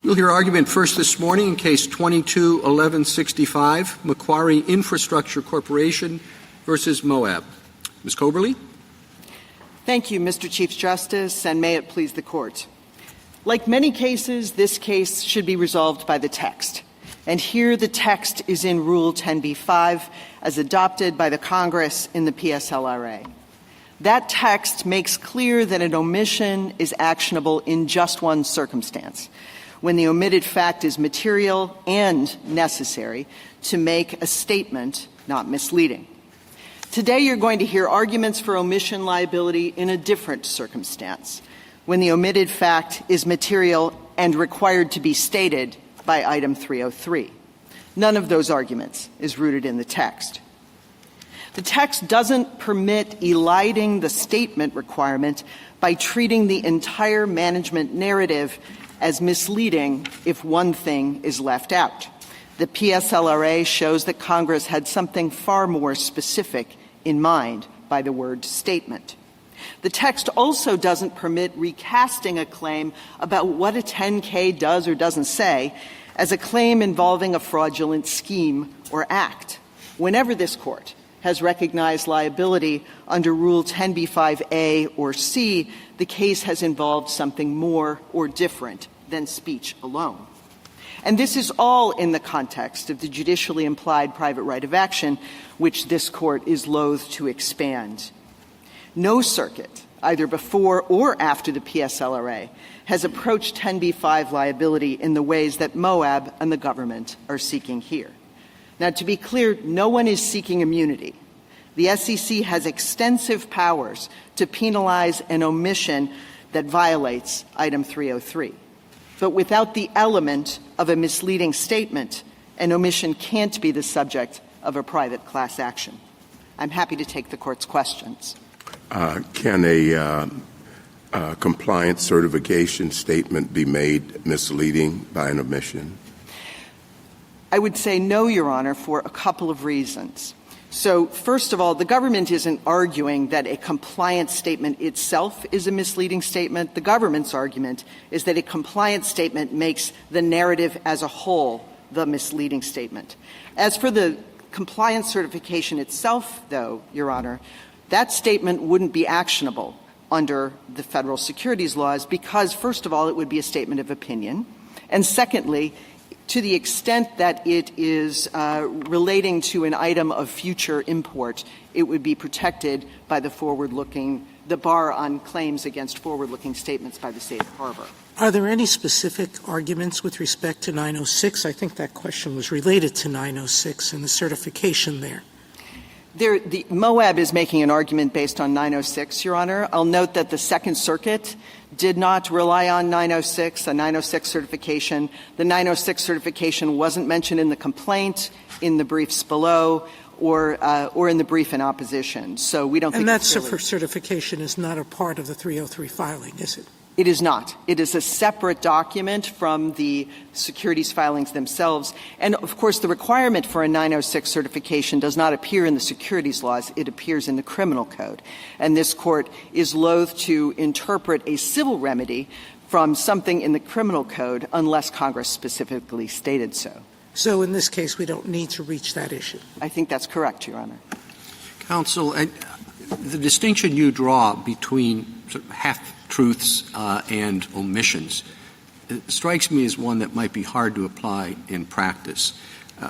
You'll hear argument first this morning in Case 22-1165, Macquarie Infrastructure Corporation versus Moab. Ms. Coberly. Thank you, Mr. Chief Justice, and may it please the Court. Like many cases, this case should be resolved by the text. And here the text is in Rule 10b-5 as adopted by the Congress in the PSLRA. That text makes clear that an omission is actionable in just one circumstance, when the omitted fact is material and necessary to make a statement not misleading. Today you're going to hear arguments for omission liability in a different circumstance, when the omitted fact is material and required to be stated by Item 303. None of those arguments is rooted in the text. The text doesn't permit eliding the statement requirement by treating the entire management narrative as misleading if one thing is left out. The PSLRA shows that Congress had something far more specific in mind by the word statement. The text also doesn't permit recasting a claim about what a 10K does or doesn't say as a claim involving a fraudulent scheme or act. Whenever this Court has recognized liability under Rule 10b-5a or c, the case has involved something more or different than speech alone. And this is all in the context of the judicially implied private right of action, which this Court is loath to expand. No circuit, either before or after the PSLRA, has approached 10b-5 liability in the ways that Moab and the government are seeking here. Now, to be clear, no one is seeking immunity. The SEC has extensive powers to penalize an omission that violates Item 303. But without the element of a misleading statement, an omission can't be the subject of a private class action. I'm happy to take the Court's questions. Can a compliance certification statement be made misleading by an omission? I would say no, Your Honor, for a couple of reasons. So, first of all, the government isn't arguing that a compliance statement itself is a misleading statement. The government's argument is that a compliance statement makes the narrative as a whole the misleading statement. As for the compliance certification itself, though, Your Honor, that statement wouldn't be actionable under the federal securities laws because, first of all, it would be a statement of opinion, and secondly, to the extent that it is relating to an item of future import, it would be protected by the bar on claims against forward-looking statements by the safe harbor. Are there any specific arguments with respect to 906? I think that question was related to 906 and the certification there. The Moab is making an argument based on 906, Your Honor. I'll note that the Second Circuit did not rely on 906, a 906 certification. The 906 certification wasn't mentioned in the complaint, in the briefs below, or in the brief in opposition. So we don't think it's really— And that certification is not a part of the 303 filing, is it? It is not. It is a separate document from the securities filings themselves. And, of course, the requirement for a 906 certification does not appear in the securities laws. It appears in the criminal code. And this Court is loath to interpret a civil remedy from something in the criminal code unless Congress specifically stated so. So in this case, we don't need to reach that issue? I think that's correct, Your Honor. Counsel, the distinction you draw between sort of half-truths and omissions strikes me as one that might be hard to apply in practice.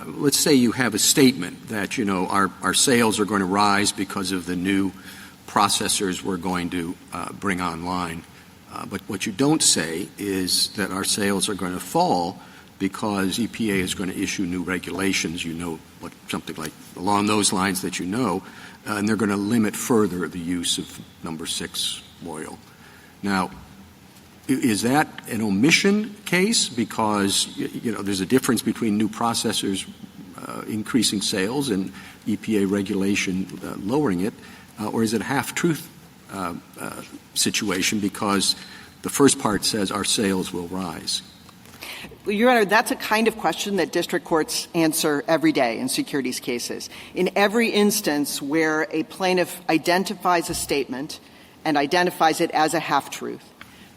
Let's say you have a statement that, our sales are going to rise because of the new processors we're going to bring online. But what you don't say is that our sales are going to fall because EPA is going to issue new regulations, something like along those lines that and they're going to limit further the use of number 6 oil. Now, is that an omission case because, there's a difference between new processors increasing sales and EPA regulation lowering it, or is it a half-truth situation because the first part says our sales will rise? Well, Your Honor, that's a kind of question that district courts answer every day in securities cases. In every instance where a plaintiff identifies a statement and identifies it as a half-truth,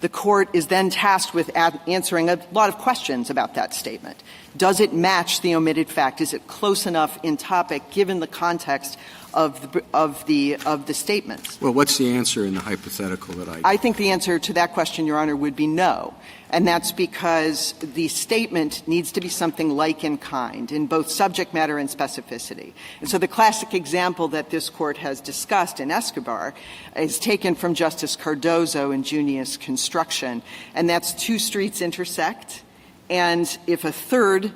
The court is then tasked with answering a lot of questions about that statement. Does it match the omitted fact? Is it close enough in topic given the context of the statements? Well, what's the answer in the hypothetical that I think the answer to that question, Your Honor, would be no. And that's because the statement needs to be something like in kind, in both subject matter and specificity. And so the classic example that this Court has discussed in Escobar is taken from Justice Cardozo in Junius Construction, and that's two streets intersect, and if a third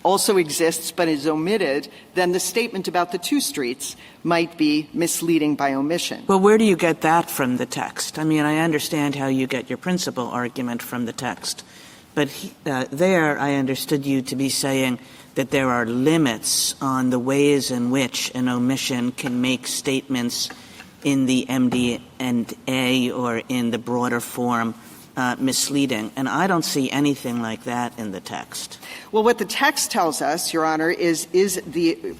also exists but is omitted, then the statement about the two streets might be misleading by omission. Well, where do you get that from the text? I mean, I understand how you get your principal argument from the text, but there I understood you to be saying that there are limits on the ways in which an omission can make statements in the MD&A or in the broader form misleading, and I don't see anything like that in the text. Well, what the text tells us, Your Honor, is the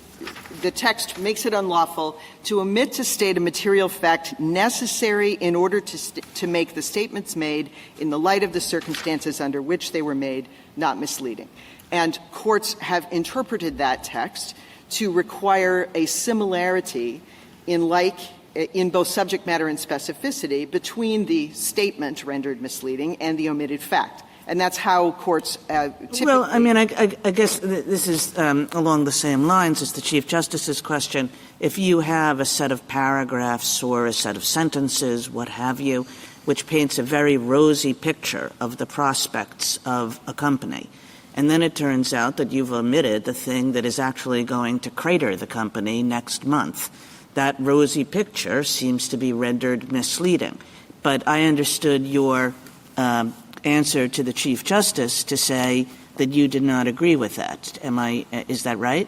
text makes it unlawful to omit to state a material fact necessary in order to make the statements made in the light of the circumstances under which they were made not misleading. And courts have interpreted that text to require a similarity in both subject matter and specificity between the statement rendered misleading and the omitted fact. And that's how courts typically... Well, I mean, I guess this is along the same lines as the Chief Justice's question. If you have a set of paragraphs or a set of sentences, what have you, which paints a very rosy picture of the prospects of a company, and then it turns out that you've omitted the thing that is actually going to crater the company next month, that rosy picture seems to be rendered misleading. But I understood your answer to the Chief Justice to say that you did not agree with that. Is that right?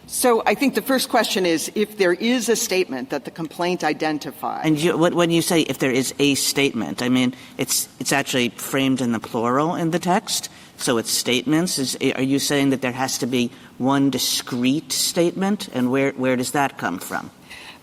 So I think the first question is if there is a statement that the complaint identifies. And when you say if there is a statement, I mean it's actually framed in the plural in the text, so it's statements. Are you saying that there has to be one discrete statement, and where does that come from?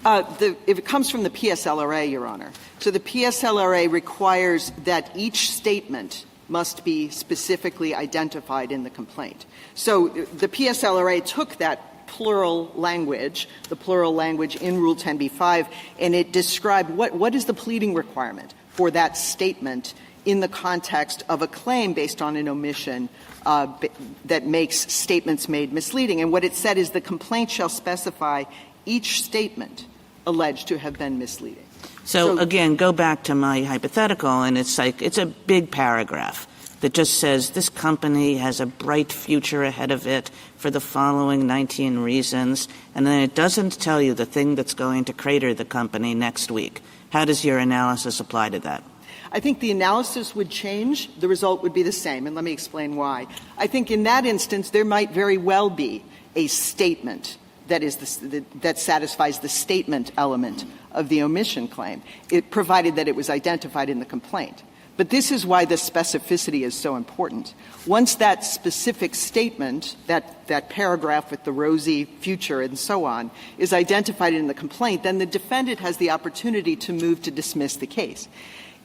If it comes from the PSLRA, Your Honor. So the PSLRA requires that each statement must be specifically identified in the complaint. So the PSLRA took that plural language, the plural language in Rule 10b-5, and it described what is the pleading requirement for that statement in the context of a claim based on an omission that makes statements made misleading. And what it said is the complaint shall specify each statement alleged to have been misleading. So again, go back to my hypothetical, and it's a big paragraph that just says this company has a bright future ahead of it for the following 19 reasons, and then it doesn't tell you the thing that's going to crater the company next week. How does your analysis apply to that? I think the analysis would change. The result would be the same, and let me explain why. I think in that instance, there might very well be a statement that satisfies the statement element of the omission claim, provided that it was identified in the complaint. But this is why the specificity is so important. Once that specific statement, that paragraph with the rosy future and so on, is identified in the complaint, then the defendant has the opportunity to move to dismiss the case.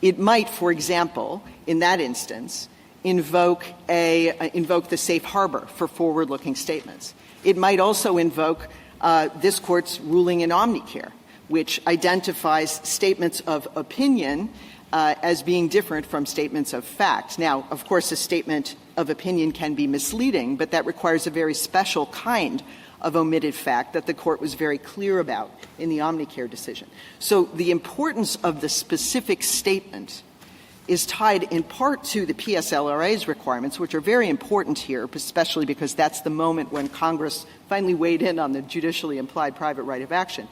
It might, for example, in that instance, invoke the safe harbor for forward-looking statements. It might also invoke this Court's ruling in Omnicare, which identifies statements of opinion as being different from statements of fact. Now, of course, a statement of opinion can be misleading, but that requires a very special kind of omitted fact that the Court was very clear about in the Omnicare decision. So the importance of the specific statement is tied in part to the PSLRA's requirements, which are very important here, especially because that's the moment when Congress finally weighed in on the judicially implied private right of action.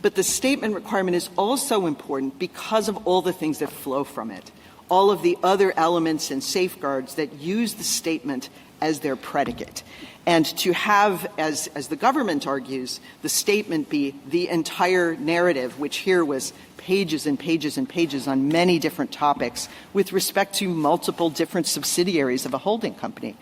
But the statement requirement is also important because of all the things that flow from it, all of the other elements and safeguards that use the statement as their predicate. And to have, as the government argues, the statement be the entire narrative, which here was pages and pages and pages on many different topics with respect to multiple different subsidiaries of a holding company.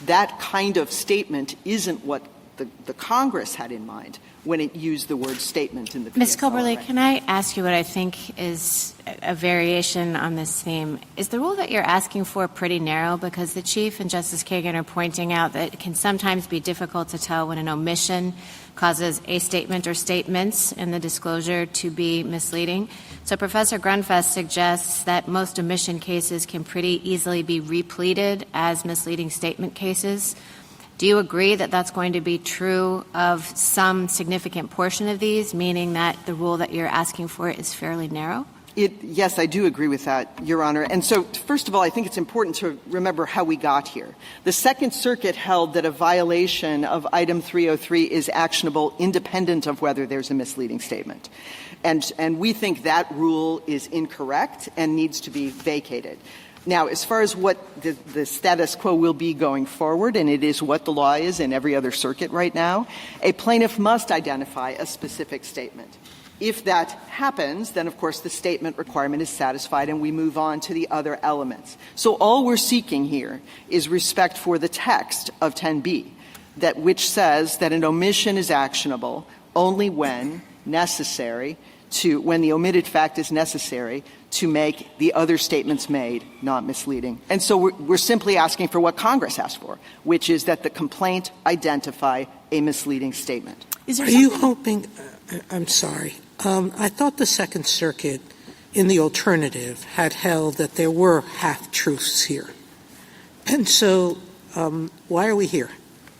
That kind of statement isn't what the Congress had in mind when it used the word statement in the PSLRA. Ms. Coberly, can I ask you what I think is a variation on this theme? Is the rule that you're asking for pretty narrow? Because the Chief and Justice Kagan are pointing out that it can sometimes be difficult to tell when an omission causes a statement or statements in the disclosure to be misleading. So Professor Grunfest suggests that most omission cases can pretty easily be repleted as misleading statement cases. Do you agree that that's going to be true of some significant portion of these, meaning that the rule that you're asking for is fairly narrow? Yes, I do agree with that, Your Honor. And so, first of all, I think it's important to remember how we got here. The Second Circuit held that a violation of Item 303 is actionable independent of whether there's a misleading statement. And we think that rule is incorrect and needs to be vacated. Now, as far as what the status quo will be going forward, and it is what the law is in every other circuit right now, a plaintiff must identify a specific statement. If that happens, then, of course, the statement requirement is satisfied and we move on to the other elements. So all we're seeking here is respect for the text of 10b, which says that an omission is actionable only when necessary when the omitted fact is necessary to make the other statements made not misleading. And so we're simply asking for what Congress asked for, which is that the complaint identify a misleading statement. Are you hoping I'm sorry. I thought the Second Circuit, in the alternative, had held that there were half-truths here. And so why are we here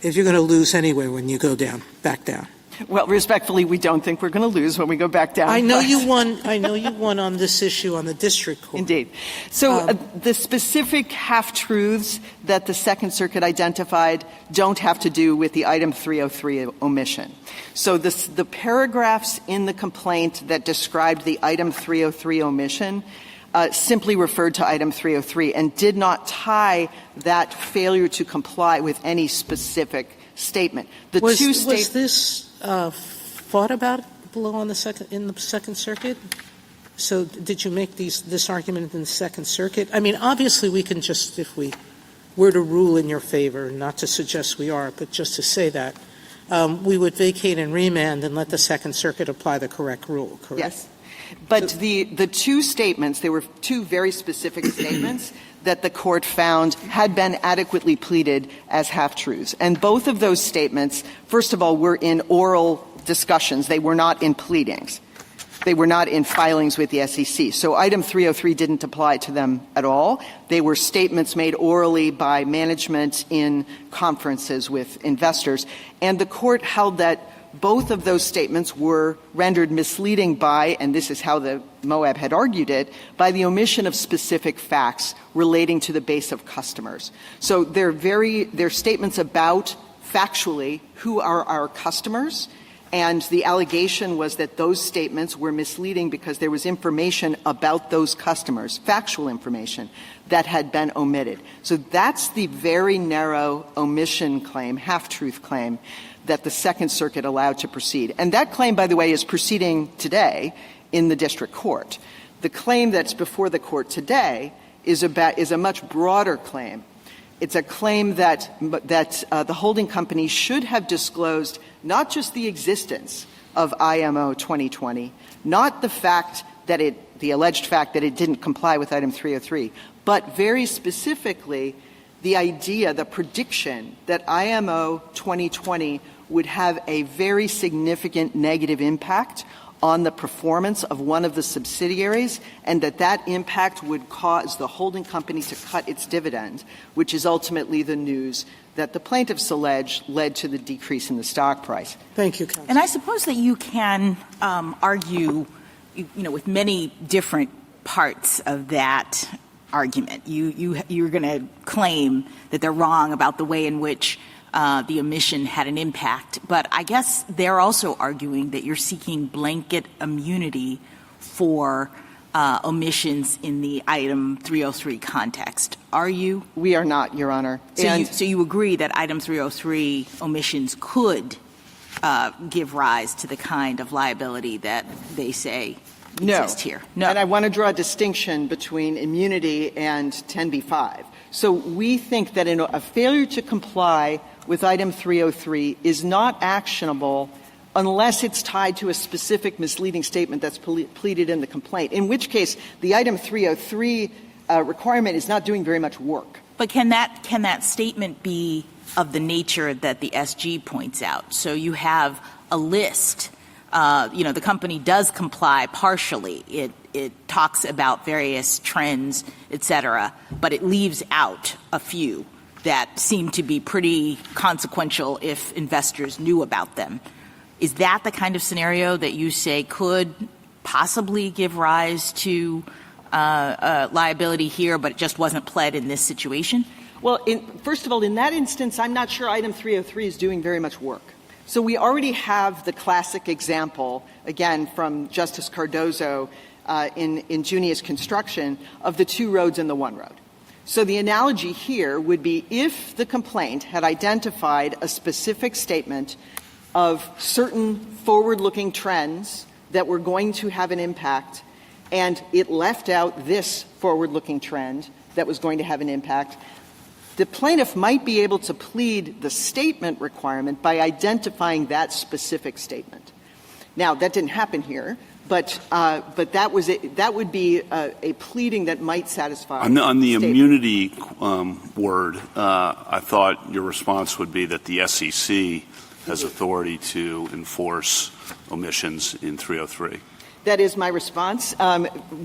if you're going to lose anyway when you go back down? Well, respectfully, we don't think we're going to lose when we go back down. I know you won on this issue on the district court. Indeed. So the specific half-truths that the Second Circuit identified don't have to do with the Item 303 omission. So the paragraphs in the complaint that described the Item 303 omission simply referred to Item 303 and did not tie that failure to comply with any specific statement. Was this fought about below in the Second Circuit? So did you make this argument in the Second Circuit? I mean, obviously we can just, if we were to rule in your favor, not to suggest we are, but just to say that, we would vacate and remand and let the Second Circuit apply the correct rule, correct? Yes. But the two statements, there were two very specific statements that the court found had been adequately pleaded as half-truths. And both of those statements, first of all, were in oral discussions. They were not in pleadings. They were not in filings with the SEC. So Item 303 didn't apply to them at all. They were statements made orally by management in conferences with investors. And the court held that both of those statements were rendered misleading by, and this is how the Moab had argued it, by the omission of specific facts relating to the base of customers. So they're statements about, factually, who are our customers, and the allegation was that those statements were misleading because there was information about those customers, factual information, that had been omitted. So that's the very narrow omission claim, half-truth claim, that the Second Circuit allowed to proceed. And that claim, by the way, is proceeding today in the district court. The claim that's before the court today is a much broader claim. It's a claim that the holding company should have disclosed not just the existence of IMO 2020, not the fact that the alleged fact that it didn't comply with Item 303, but very specifically the idea, the prediction that IMO 2020 would have a very significant negative impact on the performance of one of the subsidiaries, and that impact would cause the holding company to cut its dividend, which is ultimately the news that the plaintiffs allege led to the decrease in the stock price. Thank you, counsel. And I suppose that you can argue, with many different parts of that argument. You're going to claim that they're wrong about the way in which the omission had an impact. But I guess they're also arguing that you're seeking blanket immunity for omissions in the Item 303 context. Are you? We are not, Your Honor. So you agree that Item 303 omissions could give rise to the kind of liability that they say exists here? No. And I want to draw a distinction between immunity and 10b-5. So we think that a failure to comply with item 303 is not actionable unless it's tied to a specific misleading statement that's pleaded in the complaint, in which case the item 303 requirement is not doing very much work. But can that statement be of the nature that the SG points out? So you have a list. The company does comply partially. It talks about various trends, et cetera, but it leaves out a few that seem to be pretty consequential if investors knew about them. Is that the kind of scenario that you say could possibly give rise to liability here, but it just wasn't pled in this situation? Well, first of all, in that instance, I'm not sure item 303 is doing very much work. So we already have the classic example, again, from Justice Cardozo in Junius Construction, of the 2 roads and the 1 road. So the analogy here would be if the complaint had identified a specific statement of certain forward-looking trends that were going to have an impact, and it left out this forward-looking trend that was going to have an impact, the plaintiff might be able to plead the statement requirement by identifying that specific statement. Now, that didn't happen here, but that would be a pleading that might satisfy. On the statement. immunity word, I thought your response would be that the SEC has authority to enforce omissions in 303. That is my response.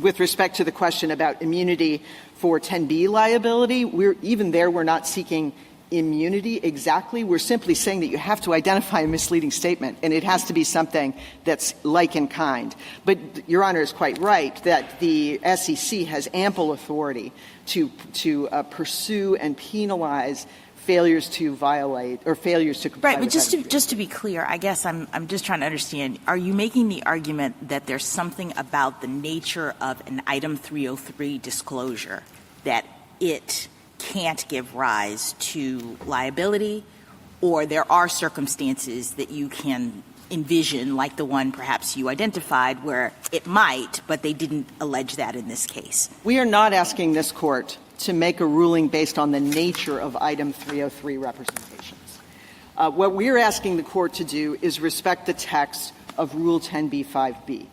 With respect to the question about immunity for 10B liability, we're not seeking immunity exactly. We're simply saying that you have to identify a misleading statement, and it has to be something that's like in kind. But Your Honor is quite right that the SEC has ample authority to pursue and penalize failures to violate or failures to comply. Right, but just to be clear, I guess I'm just trying to understand. Are you making the argument that there's something about the nature of an item 303 disclosure that it can't give rise to liability, or there are circumstances that you can envision, like the one perhaps you identified, where it might, but they didn't allege that in this case? We are not asking this Court to make a ruling based on the nature of item 303 representations. What we're asking the Court to do is respect the text of Rule 10b-5b.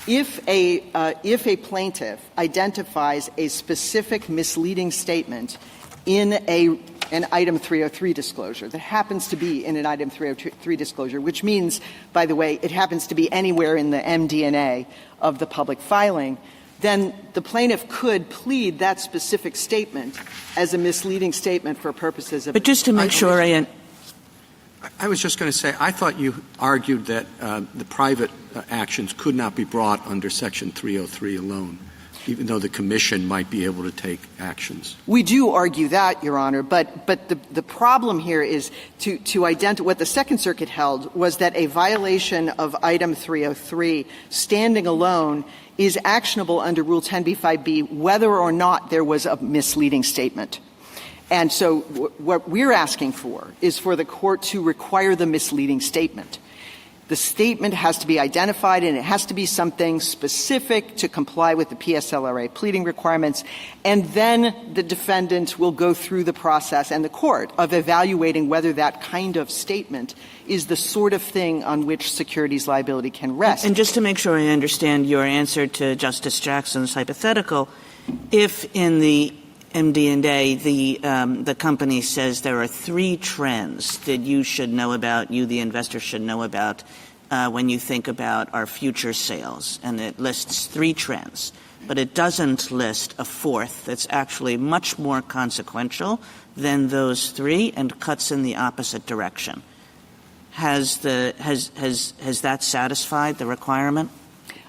If a plaintiff identifies a specific misleading statement in an item 303 disclosure that happens to be in an item 303 disclosure, which means, by the way, it happens to be anywhere in the MD&A of the public filing, then the plaintiff could plead that specific statement as a misleading statement for purposes of. But just to make sure I was just going to say, I thought you argued that the private actions could not be brought under Section 303 alone, even though the Commission might be able to take actions. We do argue that, Your Honor, but the problem here is to identify what the Second Circuit held was that a violation of item 303 standing alone is actionable under Rule 10b-5b whether or not there was a misleading statement. And so what we're asking for is for the Court to require the misleading statement. The statement has to be identified, and it has to be something specific to comply with the PSLRA pleading requirements, and then the defendant will go through the process and the Court of evaluating whether that kind of statement is the sort of thing on which securities liability can rest. And just to make sure I understand your answer to Justice Jackson's hypothetical, if in the MD&A the company says there are 3 trends that you should know about, you, the investor, should know about when you think about our future sales, and it lists 3 trends, but it doesn't list a 4th that's actually much more consequential than those 3 and cuts in the opposite direction. Has that satisfied the requirement?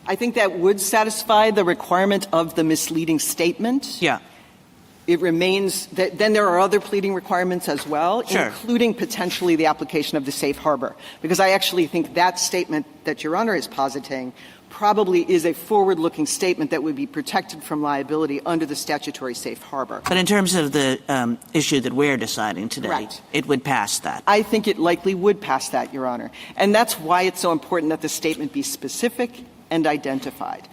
I think that would satisfy the requirement of the misleading statement. Yeah. It remains that then there are other pleading requirements as well, sure, including potentially the application of the safe harbor, because I actually think that statement that Your Honor is positing probably is a forward-looking statement that would be protected from liability under the statutory safe harbor. But in terms of the issue that we're deciding today, right, it would pass that. I think it likely would pass that, Your Honor. And that's why it's so important that the statement be specific and identified.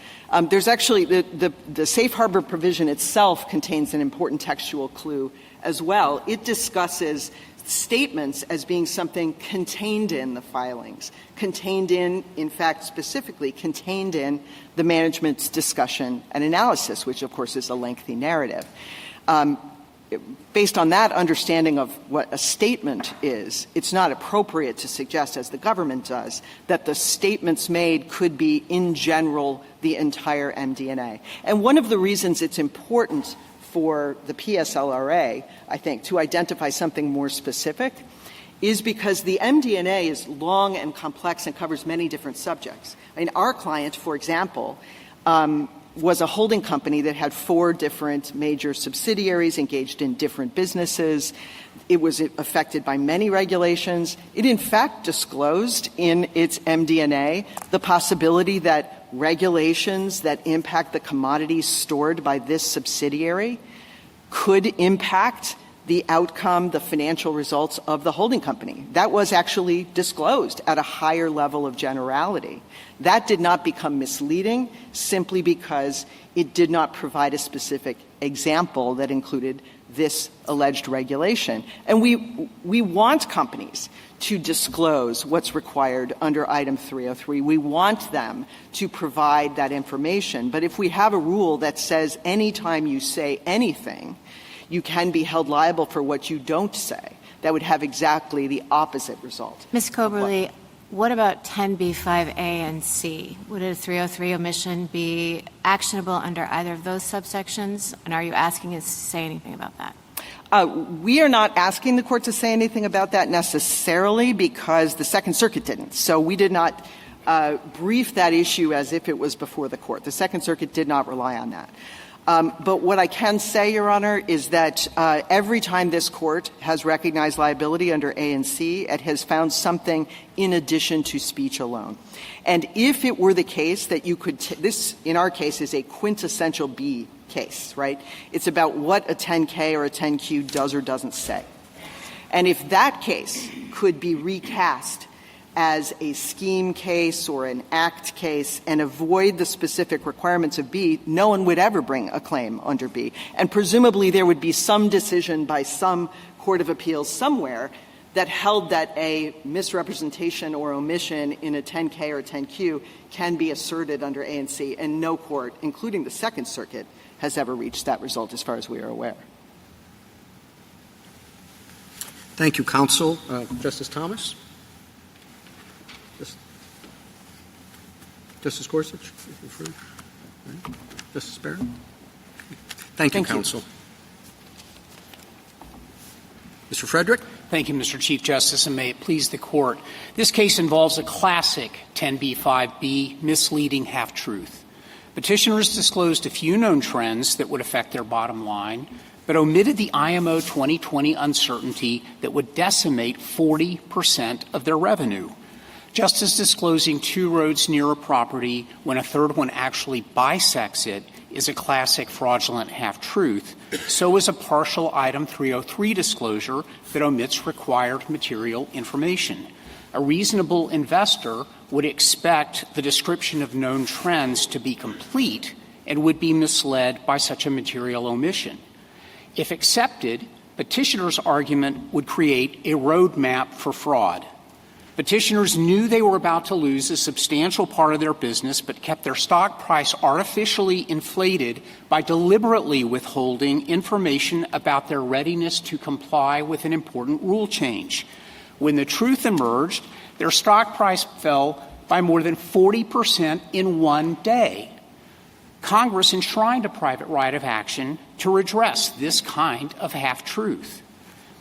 There's actually the safe harbor provision itself contains an important textual clue as well. It discusses statements as being something contained in the filings, contained in fact, specifically contained in the management's discussion and analysis, which of course is a lengthy narrative. Based on that understanding of what a statement is, it's not appropriate to suggest, as the government does, that the statements made could be, in general, the entire MD&A. And one of the reasons it's important for the PSLRA, I think, to identify something more specific is because the MD&A is long and complex and covers many different subjects. I mean, our client, for example, was a holding company that had 4 different major subsidiaries engaged in different businesses. It was affected by many regulations. It, in fact, disclosed in its MD&A the possibility that regulations that impact the commodities stored by this subsidiary could impact the outcome, the financial results of the holding company. That was actually disclosed at a higher level of generality. That did not become misleading simply because it did not provide a specific example that included this alleged regulation. And we want companies to disclose what's required under Item 303. We want them to provide that information. But if we have a rule that says anytime you say anything, you can be held liable for what you don't say, that would have exactly the opposite result. Ms. Coberly, what about 10b5a and c? Would a 303 omission be actionable under either of those subsections? And are you asking us to say anything about that? We are not asking the court to say anything about that necessarily because the Second Circuit didn't. So we did not brief that issue as if it was before the court. The Second Circuit did not rely on that. But what I can say, Your Honor, is that every time this court has recognized liability under A and C, it has found something in addition to speech alone. And if it were the case that you could this, in our case, is a quintessential B case, right? It's about what a 10K or a 10Q does or doesn't say. And if that case could be recast as a scheme case or an act case and avoid the specific requirements of B, no one would ever bring a claim under B. And presumably there would be some decision by some court of appeals somewhere that held that a misrepresentation or omission in a 10K or a 10Q can be asserted under A and C, and no court, including the Second Circuit, has ever reached that result as far as we are aware. Thank you, counsel. Justice Thomas? Justice Gorsuch? Justice Barrett? Thank you, counsel. Mr. Frederick? Thank you, Mr. Chief Justice, and may it please the Court. This case involves a classic 10b-5b misleading half-truth. Petitioners disclosed a few known trends that would affect their bottom line, but omitted the IMO 2020 uncertainty that would decimate 40% of their revenue. Just as disclosing 2 roads near a property when a third one actually bisects it is a classic fraudulent half-truth, so is a partial Item 303 disclosure that omits required material information. A reasonable investor would expect the description of known trends to be complete and would be misled by such a material omission. If accepted, petitioners' argument would create a roadmap for fraud. Petitioners knew they were about to lose a substantial part of their business, but kept their stock price artificially inflated by deliberately withholding information about their readiness to comply with an important rule change. When the truth emerged, their stock price fell by more than 40% in one day. Congress enshrined a private right of action to redress this kind of half-truth.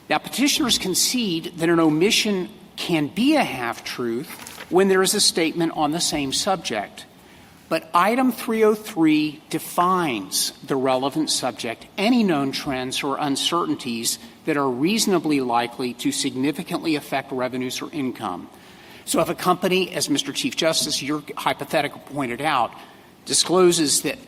Now, petitioners concede that an omission can be a half-truth when there is a statement on the same subject. But Item 303 defines the relevant subject, any known trends or uncertainties that are reasonably likely to significantly affect revenues or income. So if a company, as Mr. Chief Justice, your hypothetical pointed out, discloses that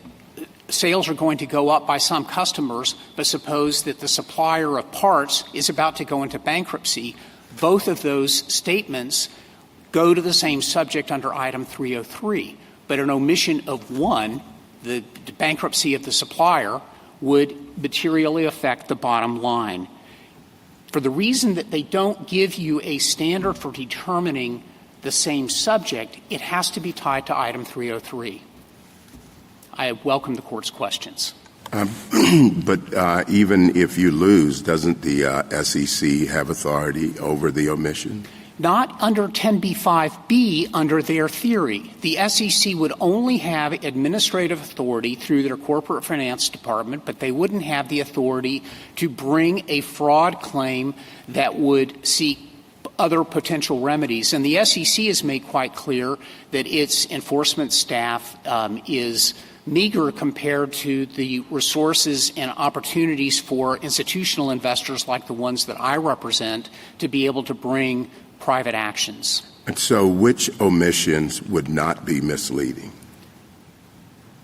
sales are going to go up by some customers, but suppose that the supplier of parts is about to go into bankruptcy, both of those statements go to the same subject under Item 303. but an omission of one, the bankruptcy of the supplier, would materially affect the bottom line. For the reason that they don't give you a standard for determining the same subject, it has to be tied to item 303. I welcome the Court's questions. But even if you lose, doesn't the SEC have authority over the omission? Not under 10b-5b under their theory. The SEC would only have administrative authority through their corporate finance department, but they wouldn't have the authority to bring a fraud claim that would seek other potential remedies. And the SEC has made quite clear that its enforcement staff is meager compared to the resources and opportunities for institutional investors like the ones that I represent to be able to bring private actions. And so which omissions would not be misleading?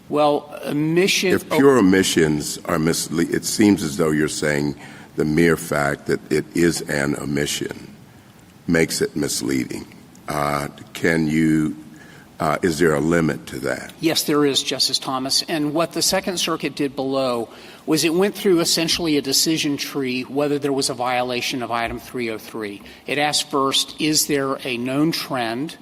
Well, if pure omissions are misleading, it seems as though you're saying the mere fact that it is an omission makes it misleading. Is there a limit to that? Yes, there is, Justice Thomas. And what the Second Circuit did below was it went through essentially a decision tree whether there was a violation of item 303. It asked first, is there a known trend?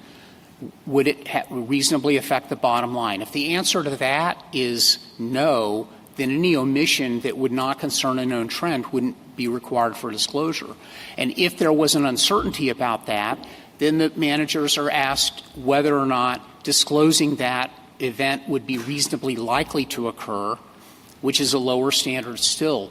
Would it reasonably affect the bottom line? If the answer to that is no, then any omission that would not concern a known trend wouldn't be required for disclosure. And if there was an uncertainty about that, then the managers are asked whether or not disclosing that event would be reasonably likely to occur, which is a lower standard still.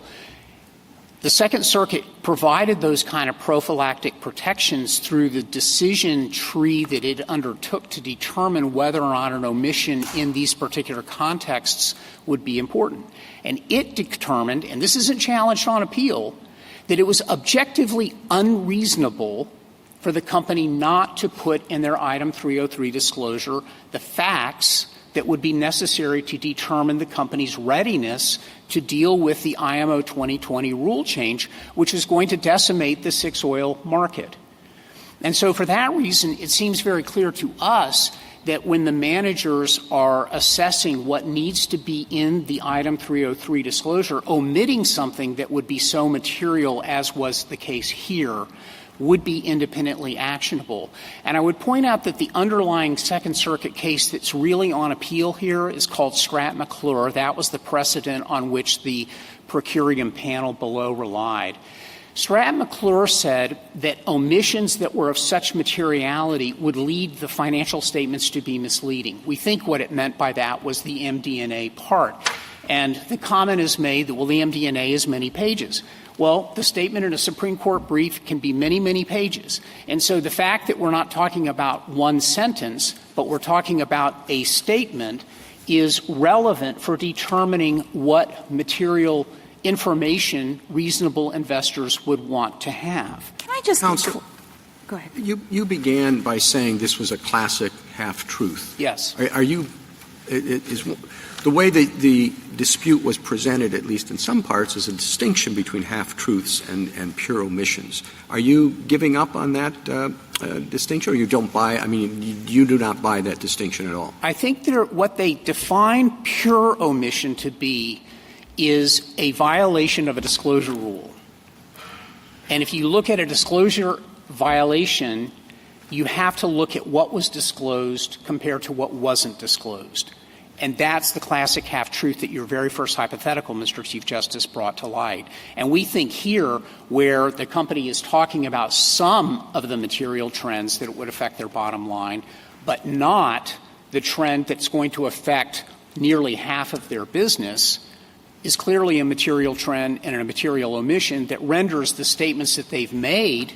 The Second Circuit provided those kind of prophylactic protections through the decision tree that it undertook to determine whether or not an omission in these particular contexts would be important. And it determined, and this isn't challenged on appeal, that it was objectively unreasonable for the company not to put in their item 303 disclosure the facts that would be necessary to determine the company's readiness to deal with the IMO 2020 rule change, which is going to decimate the 6-oil market. And so for that reason, it seems very clear to us that when the managers are assessing what needs to be in the item 303 disclosure, omitting something that would be so material as was the case here would be independently actionable. And I would point out that the underlying Second Circuit case that's really on appeal here is called Stratt-McClure. That was the precedent on which the per curiam panel below relied. Stratt-McClure said that omissions that were of such materiality would lead the financial statements to be misleading. We think what it meant by that was the MD&A part. And the comment is made that, well, the MD&A is many pages. Well, the statement in a Supreme Court brief can be many, many pages. And so the fact that we're not talking about one sentence, but we're talking about a statement is relevant for determining what material information reasonable investors would want to have. Can I just Counsel, go ahead. You began by saying this was a classic half-truth. Yes. Are you the way the dispute was presented, at least in some parts, is a distinction between half-truths and pure omissions. Are you giving up on that distinction, or you don't buy? I mean, you do not buy that distinction at all. I think what they define pure omission to be is a violation of a disclosure rule. And if you look at a disclosure violation, you have to look at what was disclosed compared to what wasn't disclosed. And that's the classic half-truth that your very first hypothetical, Mr. Chief Justice, brought to light. And we think here, where the company is talking about some of the material trends that would affect their bottom line, but not the trend that's going to affect nearly half of their business, is clearly a material trend and a material omission that renders the statements that they've made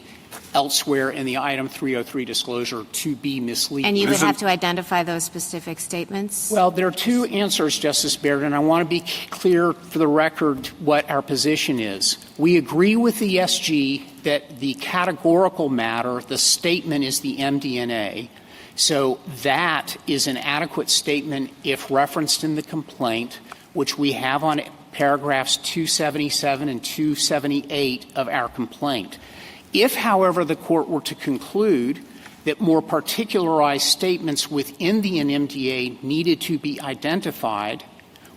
elsewhere in the item 303 disclosure to be misleading. And you would have to identify those specific statements? Well, there are two answers, Justice Baird, and I want to be clear for the record what our position is. We agree with the SG that the categorical matter, the statement, is the MD&A. So that is an adequate statement if referenced in the complaint, which we have on paragraphs 277 and 278 of our complaint. If, however, the Court were to conclude that more particularized statements within the NMDA needed to be identified.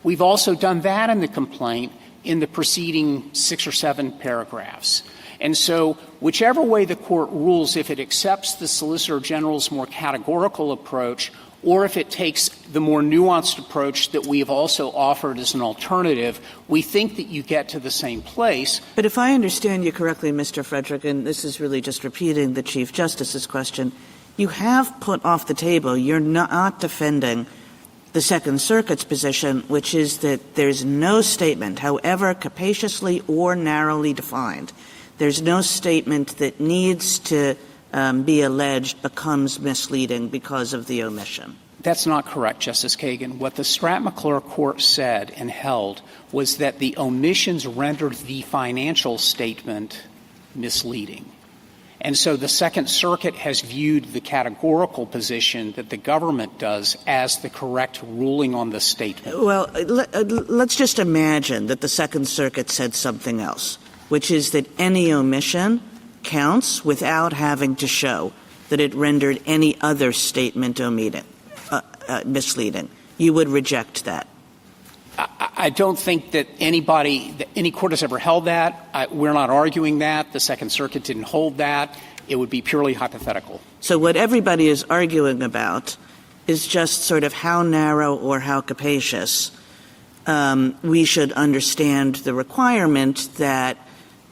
We've also done that in the complaint in the preceding 6 or 7 paragraphs. And so whichever way the court rules, if it accepts the Solicitor General's more categorical approach or if it takes the more nuanced approach that we have also offered as an alternative, we think that you get to the same place. But if I understand you correctly, Mr. Frederick, and this is really just repeating the Chief Justice's question, you have put off the table, you're not defending the Second Circuit's position, which is that there's no statement, however capaciously or narrowly defined, there's no statement that needs to be alleged becomes misleading because of the omission. That's not correct, Justice Kagan. What the Stratt-McClure court said and held was that the omissions rendered the financial statement misleading. And so the Second Circuit has viewed the categorical position that the government does as the correct ruling on the statement. Well, let's just imagine that the Second Circuit said something else, which is that any omission counts without having to show that it rendered any other statement misleading. You would reject that. I don't think that any court has ever held that. We're not arguing that. The Second Circuit didn't hold that. It would be purely hypothetical. So what everybody is arguing about is just sort of how narrow or how capacious we should understand the requirement that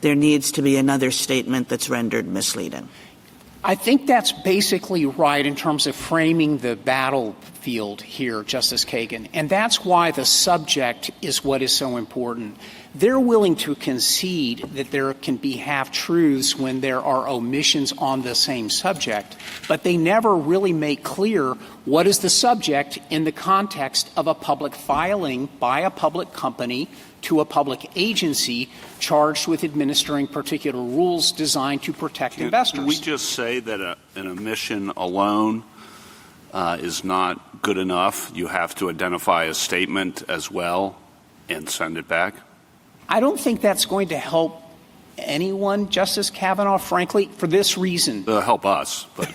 there needs to be another statement that's rendered misleading. I think that's basically right in terms of framing the battlefield here, Justice Kagan. And that's why the subject is what is so important. They're willing to concede that there can be half-truths when there are omissions on the same subject, but they never really make clear what is the subject in the context of a public filing by a public company to a public agency charged with administering particular rules designed to protect investors. Can we just say that an omission alone is not good enough? You have to identify a statement as well and send it back? I don't think that's going to help anyone, Justice Kavanaugh, frankly, for this reason. Help us. But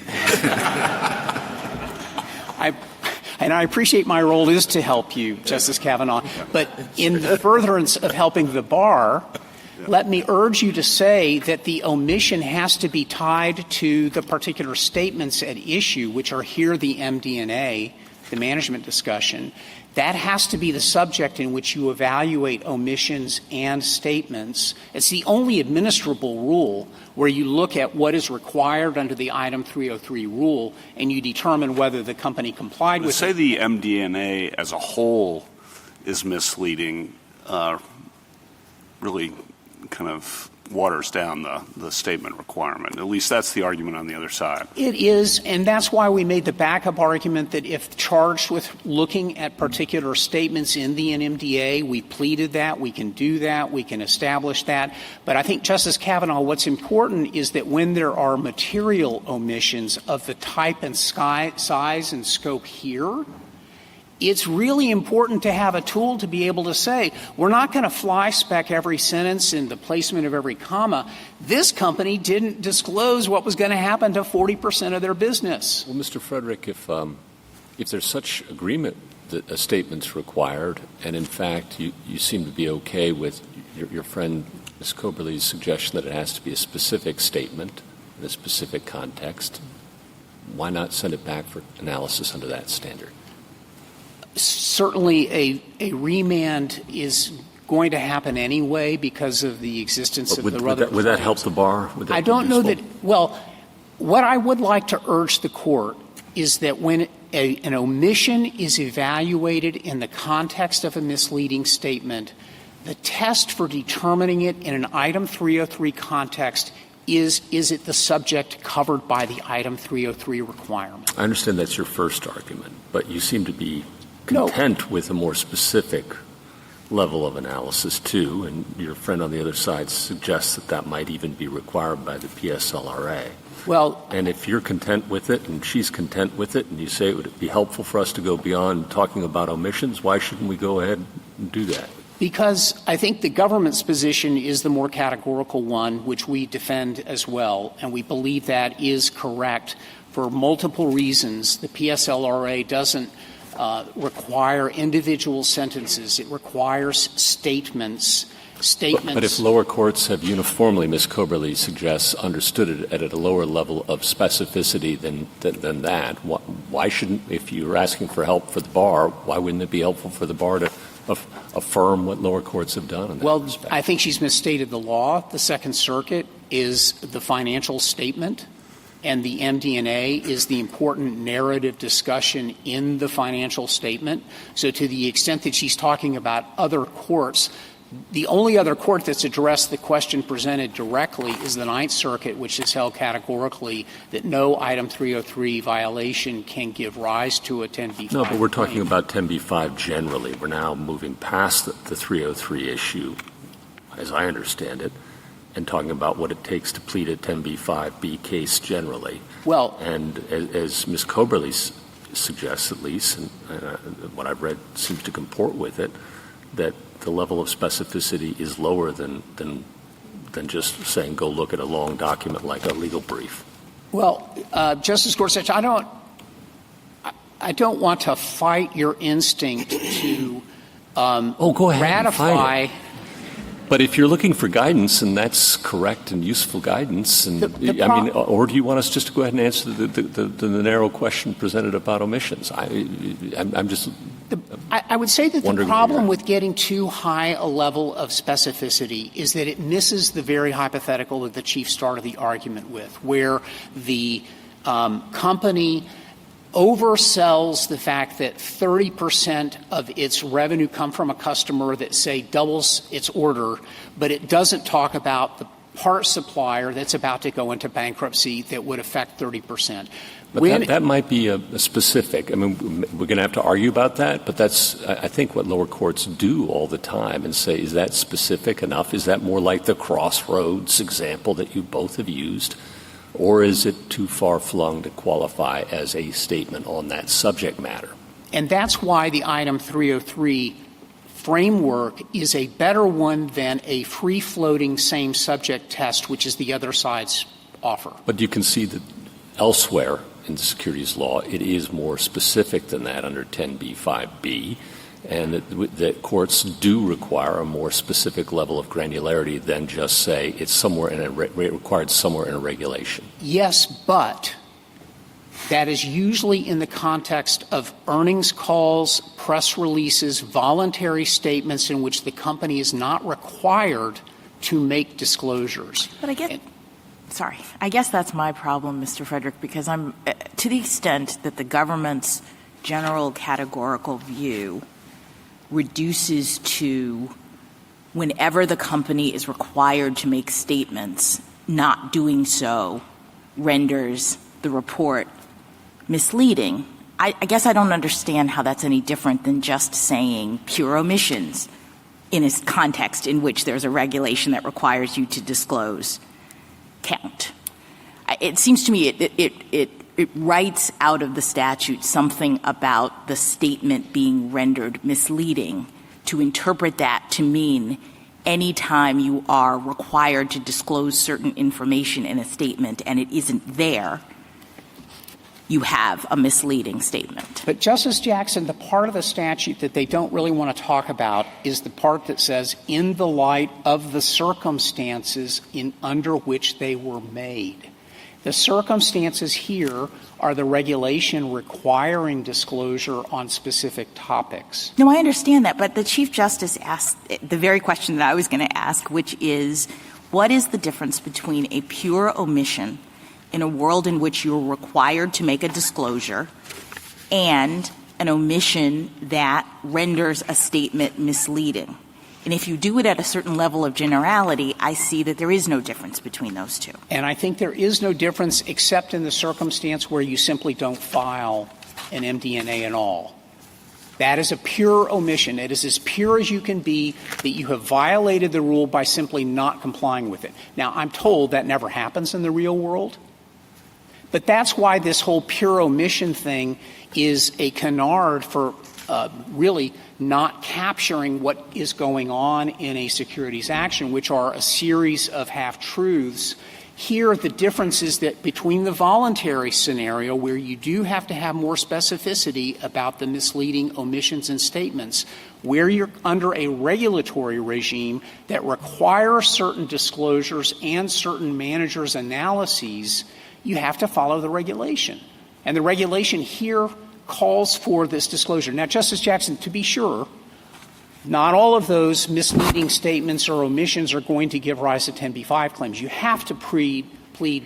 I appreciate my role is to help you, Justice Kavanaugh. But in the furtherance of helping the bar, let me urge you to say that the omission has to be tied to the particular statements at issue, which are here the MD&A, the management discussion. That has to be the subject in which you evaluate omissions and statements. It's the only administrable rule where you look at what is required under the Item 303 rule and you determine whether the company complied with it. Say the MD&A as a whole is misleading, really kind of waters down the statement requirement. At least that's the argument on the other side. It is, and that's why we made the backup argument that if charged with looking at particular statements in the NMDA, we pleaded that, we can do that, we can establish that. But I think, Justice Kavanaugh, what's important is that when there are material omissions of the type and size and scope here, it's really important to have a tool to be able to say, we're not going to fly spec every sentence and the placement of every comma. This company didn't disclose what was going to happen to 40% of their business. Well, Mr. Frederick, if there's such agreement that a statement's required, and in fact you seem to be okay with your friend Ms. Coberly's suggestion that it has to be a specific statement in a specific context, why not send it back for analysis under that standard? Certainly a remand is going to happen anyway because of the existence of the other. Would that help the bar? I don't know that. Well, what I would like to urge the court is that when an omission is evaluated in the context of a misleading statement, the test for determining it in an Item 303 context is it the subject covered by the Item 303 requirement? I understand that's your first argument, but you seem to be content with a more specific level of analysis, too, and your friend on the other side suggests that might even be required by the PSLRA. Well, and if you're content with it and she's content with it and you say it would be helpful for us to go beyond talking about omissions, why shouldn't we go ahead and do that? Because I think the government's position is the more categorical one, which we defend as well, and we believe that is correct for multiple reasons, the PSLRA doesn't require individual sentences. It requires statements. But if lower courts have uniformly, Ms. Coberly suggests, understood it at a lower level of specificity than that, why shouldn't, if you're asking for help for the bar, why wouldn't it be helpful for the bar to affirm what lower courts have done in that respect? I think she's misstated the law. The Second Circuit is the financial statement, and the MD&A is the important narrative discussion in the financial statement. So to the extent that she's talking about other courts, the only other court that's addressed the question presented directly is the Ninth Circuit, which has held categorically that no Item 303 violation can give rise to a 10b-5. No, but we're talking about 10b-5 generally. We're now moving past the 303 issue, as I understand it, and talking about what it takes to plead a 10b-5b case generally. Well, and as Ms. Coberly suggests, at least, and what I've read seems to comport with it, that the level of specificity is lower than just saying go look at a long document like a legal brief. Well, Justice Gorsuch, I don't want to fight your instinct to go ahead ratify. But if you're looking for guidance, and that's correct and useful guidance, and or do you want us just to go ahead and answer the narrow question presented about omissions? I'm just. I would say that the problem with getting too high a level of specificity is that it misses the very hypothetical that the Chief started the argument with, where the company oversells the fact that 30% of its revenue come from a customer that, say, doubles its order, but it doesn't talk about the part supplier that's about to go into bankruptcy that would affect 30%. But that might be a specific. I mean, we're going to have to argue about that, but that's, I think, what lower courts do all the time and say, is that specific enough? Is that more like the Crossroads example that you both have used? Or is it too far-flung to qualify as a statement on that subject matter? And that's why the Item 303 framework is a better one than a free-floating same-subject test, which is the other side's offer. But you can see that elsewhere in the securities law, it is more specific than that under 10b-5b, and that courts do require a more specific level of granularity than just say it's somewhere required somewhere in a regulation. Yes, but that is usually in the context of earnings calls, press releases, voluntary statements in which the company is not required to make disclosures. But I guess that's my problem, Mr. Frederick, because I'm to the extent that the government's general categorical view reduces to whenever the company is required to make statements, not doing so renders the report misleading. I guess I don't understand how that's any different than just saying pure omissions in a context in which there's a regulation that requires you to disclose count. It seems to me it writes out of the statute something about the statement being rendered misleading to interpret that to mean any time you are required to disclose certain information in a statement and it isn't there, you have a misleading statement. But, Justice Jackson, the part of the statute that they don't really want to talk about is the part that says, in the light of the circumstances under which they were made. The circumstances here are the regulation requiring disclosure on specific topics. No, I understand that, but the Chief Justice asked the very question that I was going to ask, which is, what is the difference between a pure omission in a world in which you're required to make a disclosure and an omission that renders a statement misleading? And if you do it at a certain level of generality, I see that there is no difference between those two. And I think there is no difference except in the circumstance where you simply don't file an MD&A at all. That is a pure omission. It is as pure as you can be that you have violated the rule by simply not complying with it. Now, I'm told that never happens in the real world. But that's why this whole pure omission thing is a canard for really not capturing what is going on in a securities action, which are a series of half-truths Here, the difference is that between the voluntary scenario, where you do have to have more specificity about the misleading omissions and statements, where you're under a regulatory regime that requires certain disclosures and certain managers' analyses, you have to follow the regulation. And the regulation here calls for this disclosure. Now, Justice Jackson, to be sure, not all of those misleading statements or omissions are going to give rise to 10b-5 claims. You have to plead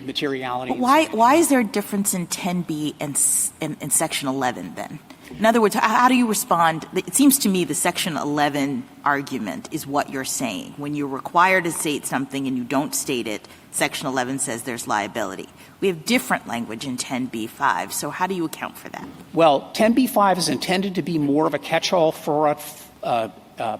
materiality. But why is there a difference in 10b and Section 11 then? In other words, how do you respond? It seems to me the Section 11 argument is what you're saying. When you're required to state something and you don't state it, Section 11 says there's liability. We have different language in 10b-5, so how do you account for that? Well, 10b-5 is intended to be more of a catch-all for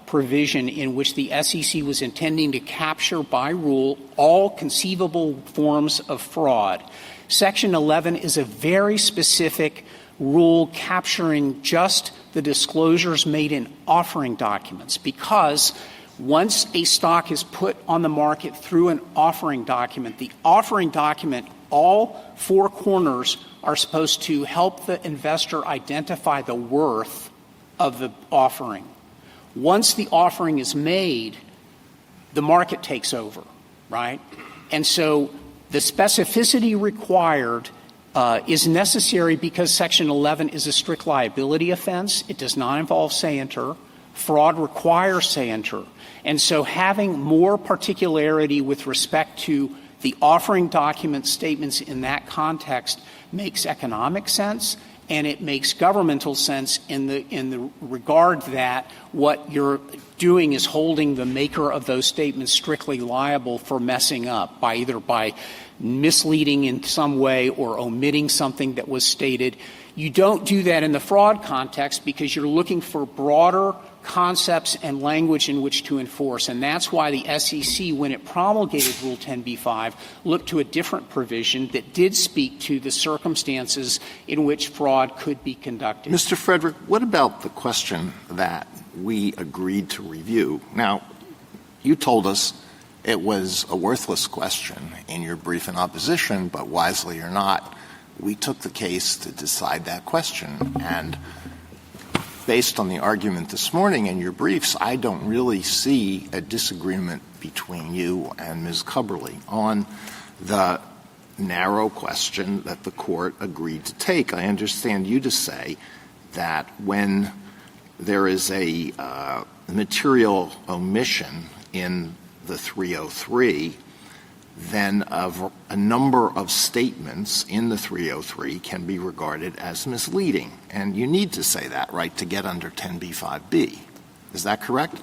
provision in which the SEC was intending to capture by rule all conceivable forms of fraud. Section 11 is a very specific rule capturing just the disclosures made in offering documents, because once a stock is put on the market through an offering document, the offering document, all four corners are supposed to help the investor identify the worth of the offering. Once the offering is made, the market takes over, right? And so the specificity required is necessary because Section 11 is a strict liability offense. It does not involve scienter. Fraud requires scienter. And so having more particularity with respect to the offering document statements in that context makes economic sense, and it makes governmental sense in the regard that what you're doing is holding the maker of those statements strictly liable for messing up by misleading in some way or omitting something that was stated. You don't do that in the fraud context because you're looking for broader concepts and language in which to enforce. And that's why the SEC, when it promulgated Rule 10b-5, looked to a different provision that did speak to the circumstances in which fraud could be conducted. Mr. Frederick, what about the question that we agreed to review? Now, you told us it was a worthless question in your brief in opposition, but wisely or not, we took the case to decide that question. And based on the argument this morning in your briefs, I don't really see a disagreement between you and Ms. Cubberley on the narrow question that the Court agreed to take. I understand you to say that when there is a material omission in the 303, then a number of statements in the 303 can be regarded as misleading. And you need to say that, right, to get under 10b-5b. Is that correct?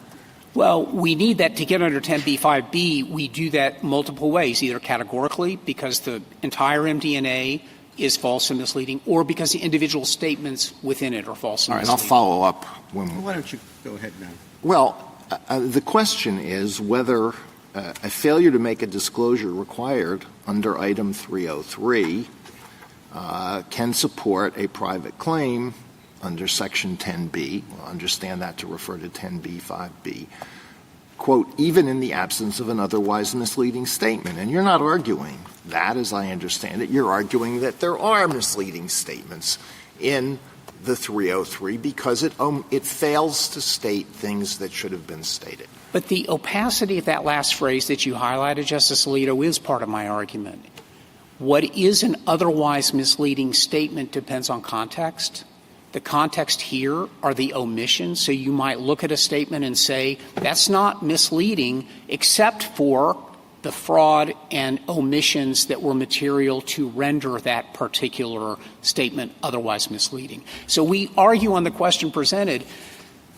Well, we need that to get under 10b-5b. We do that multiple ways, either categorically because the entire MD&A is false and misleading, or because the individual statements within it are false and misleading. All right, I'll follow up. Why don't you go ahead now? Well, the question is whether a failure to make a disclosure required under Item 303 can support a private claim under Section 10b. We'll understand that to refer to 10b-5b. Quote, even in the absence of an otherwise misleading statement. And you're not arguing that, as I understand it. You're arguing that there are misleading statements in the 303 because it fails to state things that should have been stated. But the opacity of that last phrase that you highlighted, Justice Alito, is part of my argument. What is an otherwise misleading statement depends on context. The context here are the omissions. So you might look at a statement and say, that's not misleading except for the fraud and omissions that were material to render that particular statement otherwise misleading. So we argue on the question presented.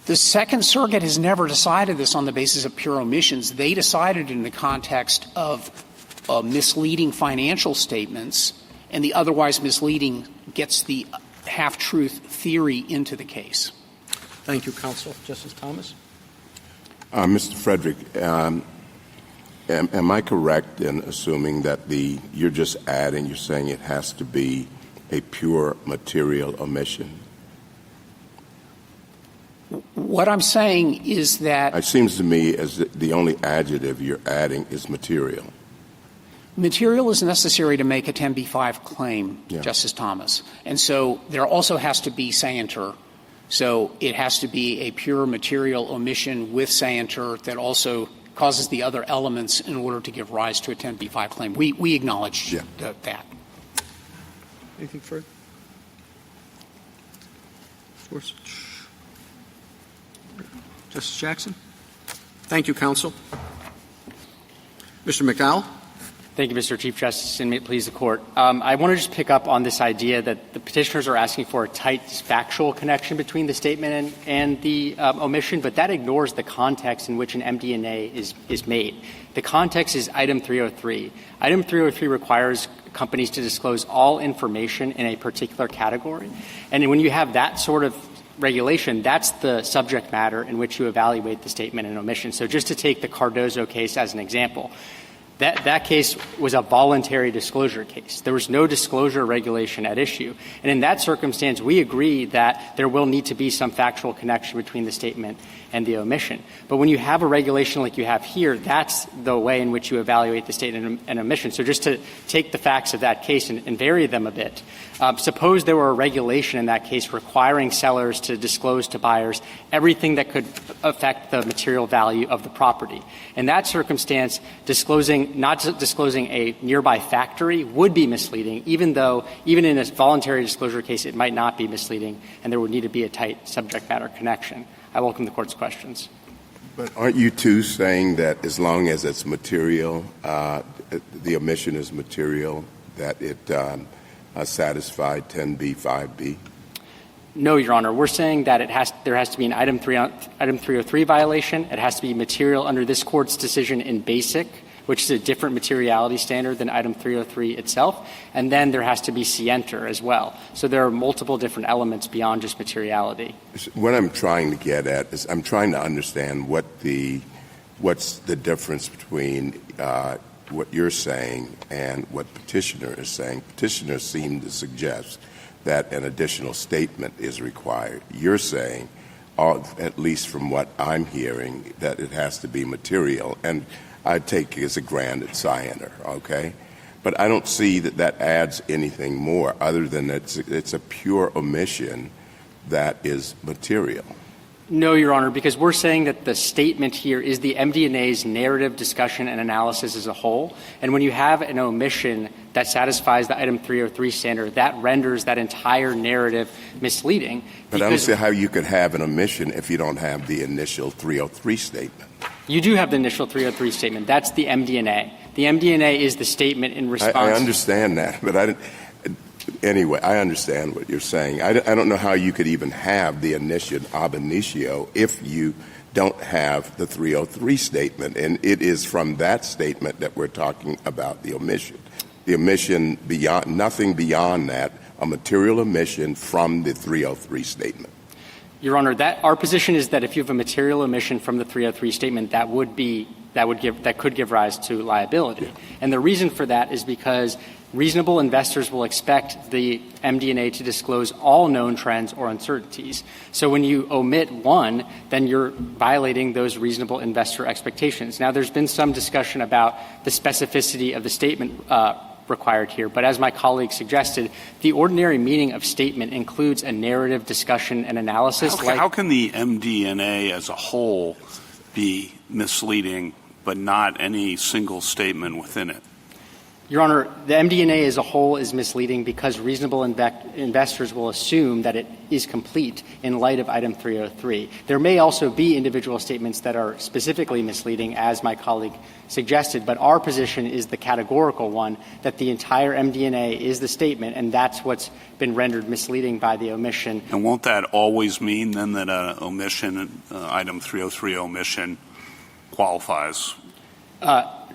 The Second Circuit has never decided this on the basis of pure omissions. They decided in the context of misleading financial statements, and the otherwise misleading gets the half-truth theory into the case. Thank you, counsel. Justice Thomas? Mr. Frederick, am I correct in assuming that you're just adding, you're saying it has to be a pure material omission? What I'm saying is that it seems to me as the only adjective you're adding is material. Material is necessary to make a 10b-5 claim, Justice Thomas. And so there also has to be scienter. So it has to be a pure material omission with scienter that also causes the other elements in order to give rise to a 10b-5 claim. We acknowledge that. Anything further? Gorsuch. Justice Jackson? Thank you, counsel. Mr. McDowell? Thank you, Mr. Chief Justice, and may it please the Court. I want to just pick up on this idea that the petitioners are asking for a tight factual connection between the statement and the omission, but that ignores the context in which an MD&A is made. The context is Item 303. Item 303 requires companies to disclose all information in a particular category. And when you have that sort of regulation, that's the subject matter in which you evaluate the statement and omission. So just to take the Cardozo case as an example, that case was a voluntary disclosure case. There was no disclosure regulation at issue. And in that circumstance, we agree that there will need to be some factual connection between the statement and the omission. But when you have a regulation like you have here, that's the way in which you evaluate the statement and omission. So just to take the facts of that case and vary them a bit, suppose there were a regulation in that case requiring sellers to disclose to buyers everything that could affect the material value of the property. In that circumstance, not disclosing a nearby factory would be misleading, even in a voluntary disclosure case it might not be misleading, and there would need to be a tight subject matter connection. I welcome the Court's questions. But aren't you too saying that as long as it's material, the omission is material, that it satisfied 10b-5b? No, Your Honor. We're saying that there has to be an Item 303 violation. It has to be material under this Court's decision in BASIC, which is a different materiality standard than Item 303 itself. And then there has to be scienter as well. So there are multiple different elements beyond just materiality. What I'm trying to get at is I'm trying to understand what's the difference between what you're saying and what Petitioner is saying. Petitioner seemed to suggest that an additional statement is required. You're saying, at least from what I'm hearing, that it has to be material. And I take it as a granted scienter, okay? But I don't see that adds anything more other than it's a pure omission that is material. No, Your Honor, because we're saying that the statement here is the MD&A's narrative, discussion, and analysis as a whole. And when you have an omission that satisfies the Item 303 standard, that renders that entire narrative misleading. But I don't see how you could have an omission if you don't have the initial 303 statement. You do have the initial 303 statement. That's the MD&A. The MD&A is the statement in response. I understand that, but anyway, I understand what you're saying. I don't know how you could even have the initial ab initio if you don't have the 303 statement. And it is from that statement that we're talking about the omission. The omission nothing beyond that, a material omission from the 303 statement. Your Honor, our position is that if you have a material omission from the 303 statement, that could give rise to liability. Yeah. And the reason for that is because reasonable investors will expect the MD&A to disclose all known trends or uncertainties. So when you omit one, then you're violating those reasonable investor expectations. Now, there's been some discussion about the specificity of the statement required here, but as my colleague suggested, the ordinary meaning of statement includes a narrative, discussion, and analysis. How can the MD&A as a whole be misleading, but not any single statement within it? Your Honor, the MD&A as a whole is misleading because reasonable investors will assume that it is complete in light of Item 303. There may also be individual statements that are specifically misleading, as my colleague suggested, but our position is the categorical one, that the entire MD&A is the statement, and that's what's been rendered misleading by the omission. And won't that always mean, then, that an omission, Item 303 omission, qualifies?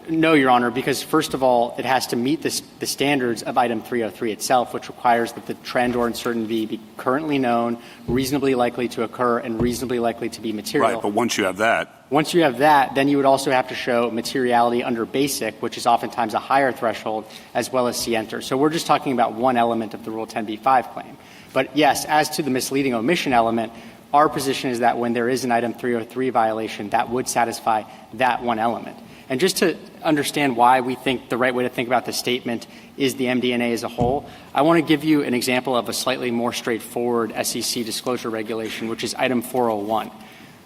No, Your Honor, because first of all, it has to meet the standards of Item 303 itself, which requires that the trend or uncertainty be currently known, reasonably likely to occur, and reasonably likely to be material. Right, but once you have that, then you would also have to show materiality under BASIC, which is oftentimes a higher threshold, as well as scienter. So we're just talking about one element of the Rule 10b-5 claim. But yes, as to the misleading omission element, Our position is that when there is an Item 303 violation, that would satisfy that one element. And just to understand why we think the right way to think about the statement is the MD&A as a whole, I want to give you an example of a slightly more straightforward SEC disclosure regulation, which is Item 401.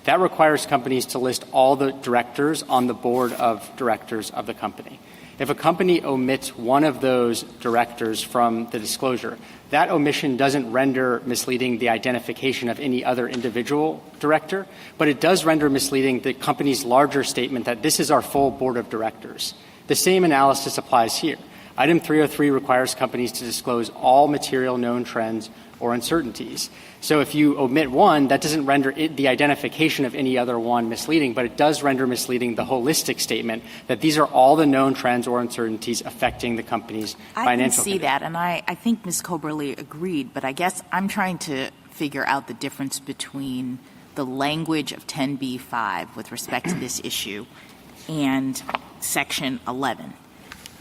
That requires companies to list all the directors on the board of directors of the company. If a company omits one of those directors from the disclosure, that omission doesn't render misleading the identification of any other individual director, but it does render misleading the company's larger statement that this is our full board of directors. The same analysis applies here. Item 303 requires companies to disclose all material known trends or uncertainties. So if you omit one, that doesn't render the identification of any other one misleading, but it does render misleading the holistic statement that these are all the known trends or uncertainties affecting the company's financial I can see condition. that, and I think Ms. Coberly agreed, but I guess I'm trying to figure out the difference between the language of 10b-5 with respect to this issue and Section 11.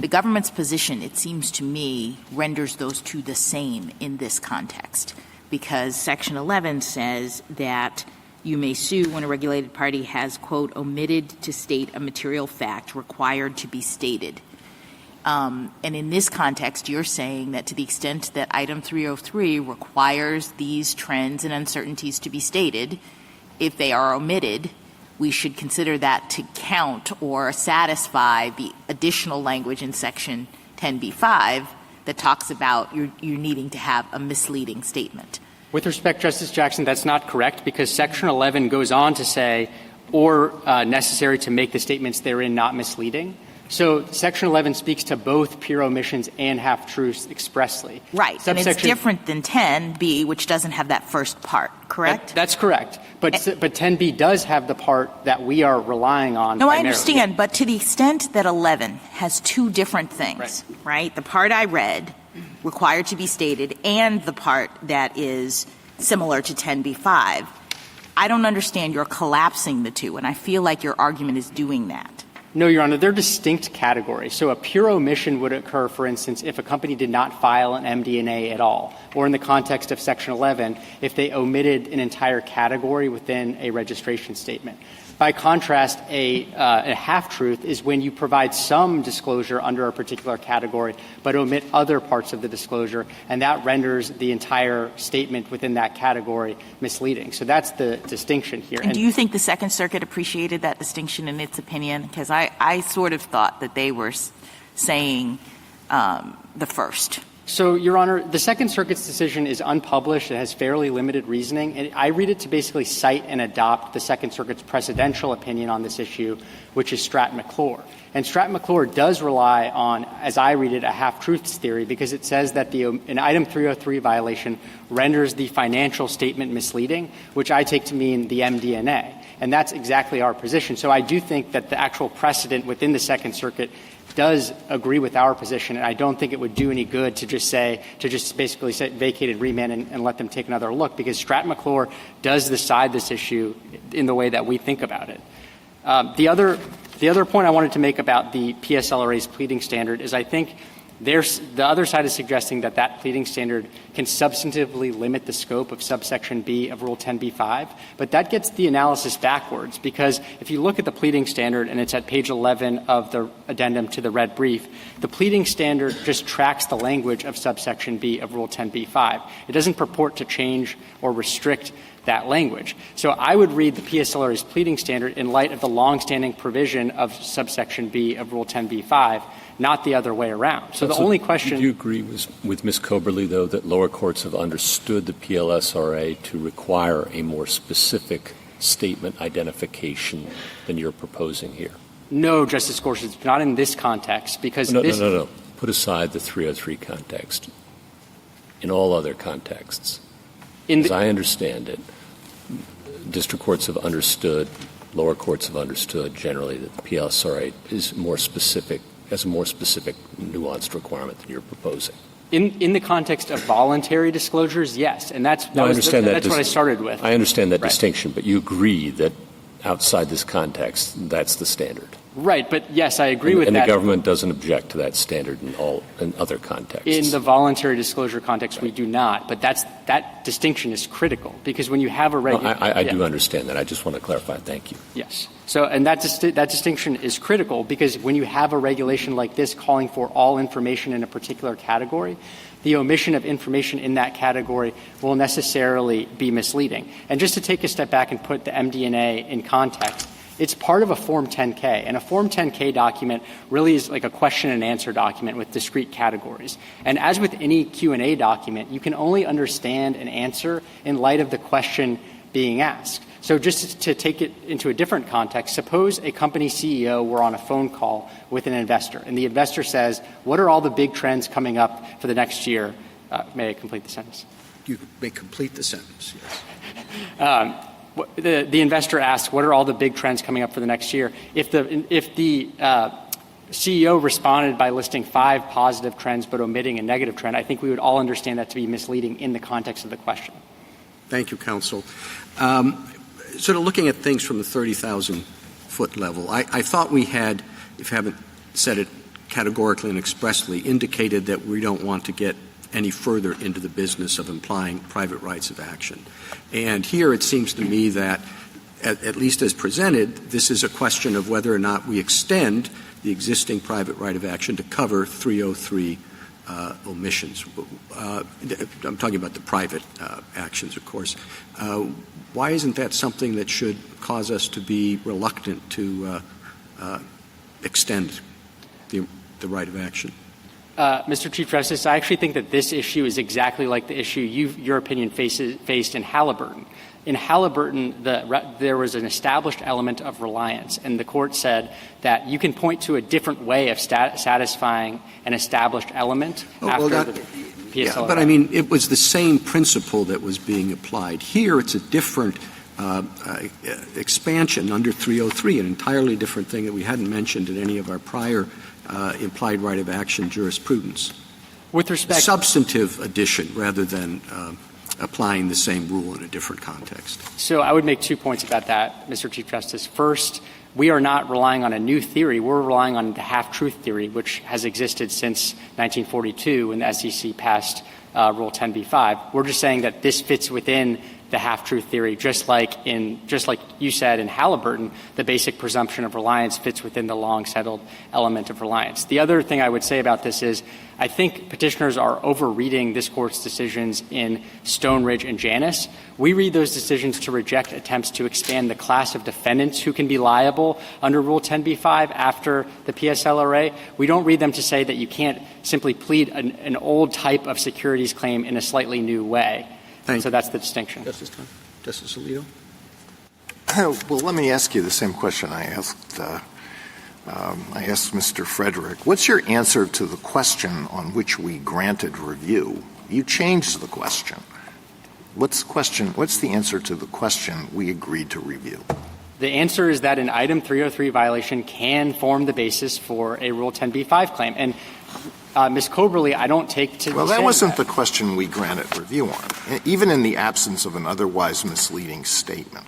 The government's position, it seems to me, renders those two the same in this context, because Section 11 says that you may sue when a regulated party has, quote, omitted to state a material fact required to be stated. And in this context, you're saying that to the extent that Item 303 requires these trends and uncertainties to be stated, if they are omitted, we should consider that to count or satisfy the additional language in Section 10b-5 that talks about you needing to have a misleading statement. With respect, Justice Jackson, that's not correct, because Section 11 goes on to say, or necessary to make the statements therein not misleading. So Section 11 speaks to both pure omissions and half-truths expressly. Right, and it's different than 10b, which doesn't have that first part, correct? That's correct. But 10b does have the part that we are relying on. No, primarily. I understand, but to the extent that 11 has two different things, right? The part I read, required to be stated, and the part that is similar to 10b-5, I don't understand your collapsing the two, and I feel like your argument is doing that. No, Your Honor, they're distinct categories. So a pure omission would occur, for instance, if a company did not file an MD&A at all, or in the context of Section 11, if they omitted an entire category within a registration statement. By contrast, a half-truth is when you provide some disclosure under a particular category, but omit other parts of the disclosure, and that renders the entire statement within that category misleading. So that's the distinction here. And do you think the Second Circuit appreciated that distinction in its opinion? Because I sort of thought that they were saying the first. So, Your Honor, the Second Circuit's decision is unpublished. It has fairly limited reasoning. And I read it to basically cite and adopt the Second Circuit's precedential opinion on this issue, which is Stratton-McClure. And Stratton-McClure does rely on, as I read it, a half-truths theory, because it says that an Item 303 violation renders the financial statement misleading, which I take to mean the MD&A. And that's exactly our position. So I do think that the actual precedent within the Second Circuit does agree with our position, and I don't think it would do any good to just basically say vacate and remand and let them take another look, because Stratton-McClure does decide this issue in the way that we think about it. The other point I wanted to make about the PSLRA's pleading standard is I think the other side is suggesting that pleading standard can substantively limit the scope of subsection B of Rule 10b-5, but that gets the analysis backwards, because if you look at the pleading standard, and it's at page 11 of the addendum to the red brief, the pleading standard just tracks the language of subsection B of Rule 10b-5. It doesn't purport to change or restrict that language. So I would read the PSLRA's pleading standard in light of the longstanding provision of subsection B of Rule 10b-5, not the other way around. So the only question— Do you agree with Ms. Coberly, though, that lower courts have understood the PLSRA to require a more specific statement identification than you're proposing here? No, Justice Gorsuch, not in this context, because No. Put aside the 303 context. In all other contexts, as I understand it, district courts have understood, lower courts have understood generally that the PLSRA is more specific, has a more specific, nuanced requirement than you're proposing. In the context of voluntary disclosures, yes, and that's what I started with. I understand that distinction, but you agree that outside this context, that's the standard. Right, but yes, I agree with that. that. And the government doesn't object to that standard in other contexts. In the voluntary disclosure context, we do not. But that distinction is critical because when you have a regulation, I do understand that. I just want to clarify. Thank you. Yes. So, and that distinction is critical because when you have a regulation like this calling for all information in a particular category, the omission of information in that category will necessarily be misleading. And just to take a step back and put the MD&A in context, it's part of a Form 10-K, and a Form 10-K document really is like a question and answer document with discrete categories. And as with any Q&A document, you can only understand an answer in light of the question being asked. So just to take it into a different context, suppose a company CEO were on a phone call with an investor, and the investor says, what are all the big trends coming up for the next year? May I complete the sentence? You may complete the sentence, yes. The investor asks, what are all the big trends coming up for the next year? If the CEO responded by listing 5 positive trends but omitting a negative trend, I think we would all understand that to be misleading in the context of the question. Thank you, counsel. Sort of looking at things from the 30,000-foot level, I thought we had, if you haven't said it categorically and expressly, indicated that we don't want to get any further into the business of implying private rights of action. And here it seems to me that, at least as presented, this is a question of whether or not we extend the existing private right of action to cover 303 omissions. I'm talking about the private actions, of course. Why isn't that something that should cause us to be reluctant to extend the right of action? Mr. Chief Justice, I actually think that this issue is exactly like the issue your opinion faced in Halliburton. In Halliburton, there was an established element of reliance, and the court said that you can point to a different way of satisfying an established element after the PSLRA. Yeah, but I mean, it was the same principle that was being applied. Here, it's a different expansion under 303, an entirely different thing that we hadn't mentioned in any of our prior implied right of action jurisprudence. With respect, substantive addition rather than applying the same rule in a different context. So I would make 2 points about that, Mr. Chief Justice. First, we are not relying on a new theory. We're relying on the half-truth theory, which has existed since 1942 when the SEC passed Rule 10b-5. We're just saying that this fits within the half-truth theory, just like you said in Halliburton, the basic presumption of reliance fits within the long-settled element of reliance. The other thing I would say about this is I think petitioners are over-reading this Court's decisions in Stone Ridge and Janus. We read those decisions to reject attempts to expand the class of defendants who can be liable under Rule 10b-5 after the PSLRA. We don't read them to say that you can't simply plead an old type of securities claim in a slightly new way. So that's the distinction. Justice Alito? Well, let me ask you the same question I asked Mr. Frederick. What's your answer to the question on which we granted review? You changed the question. What's the answer to the question we agreed to review? The answer is that an Item 303 violation can form the basis for a Rule 10b-5 claim. And Ms. Coberly, I don't take to Well, that wasn't the question we granted review on, even in the absence of an otherwise misleading statement.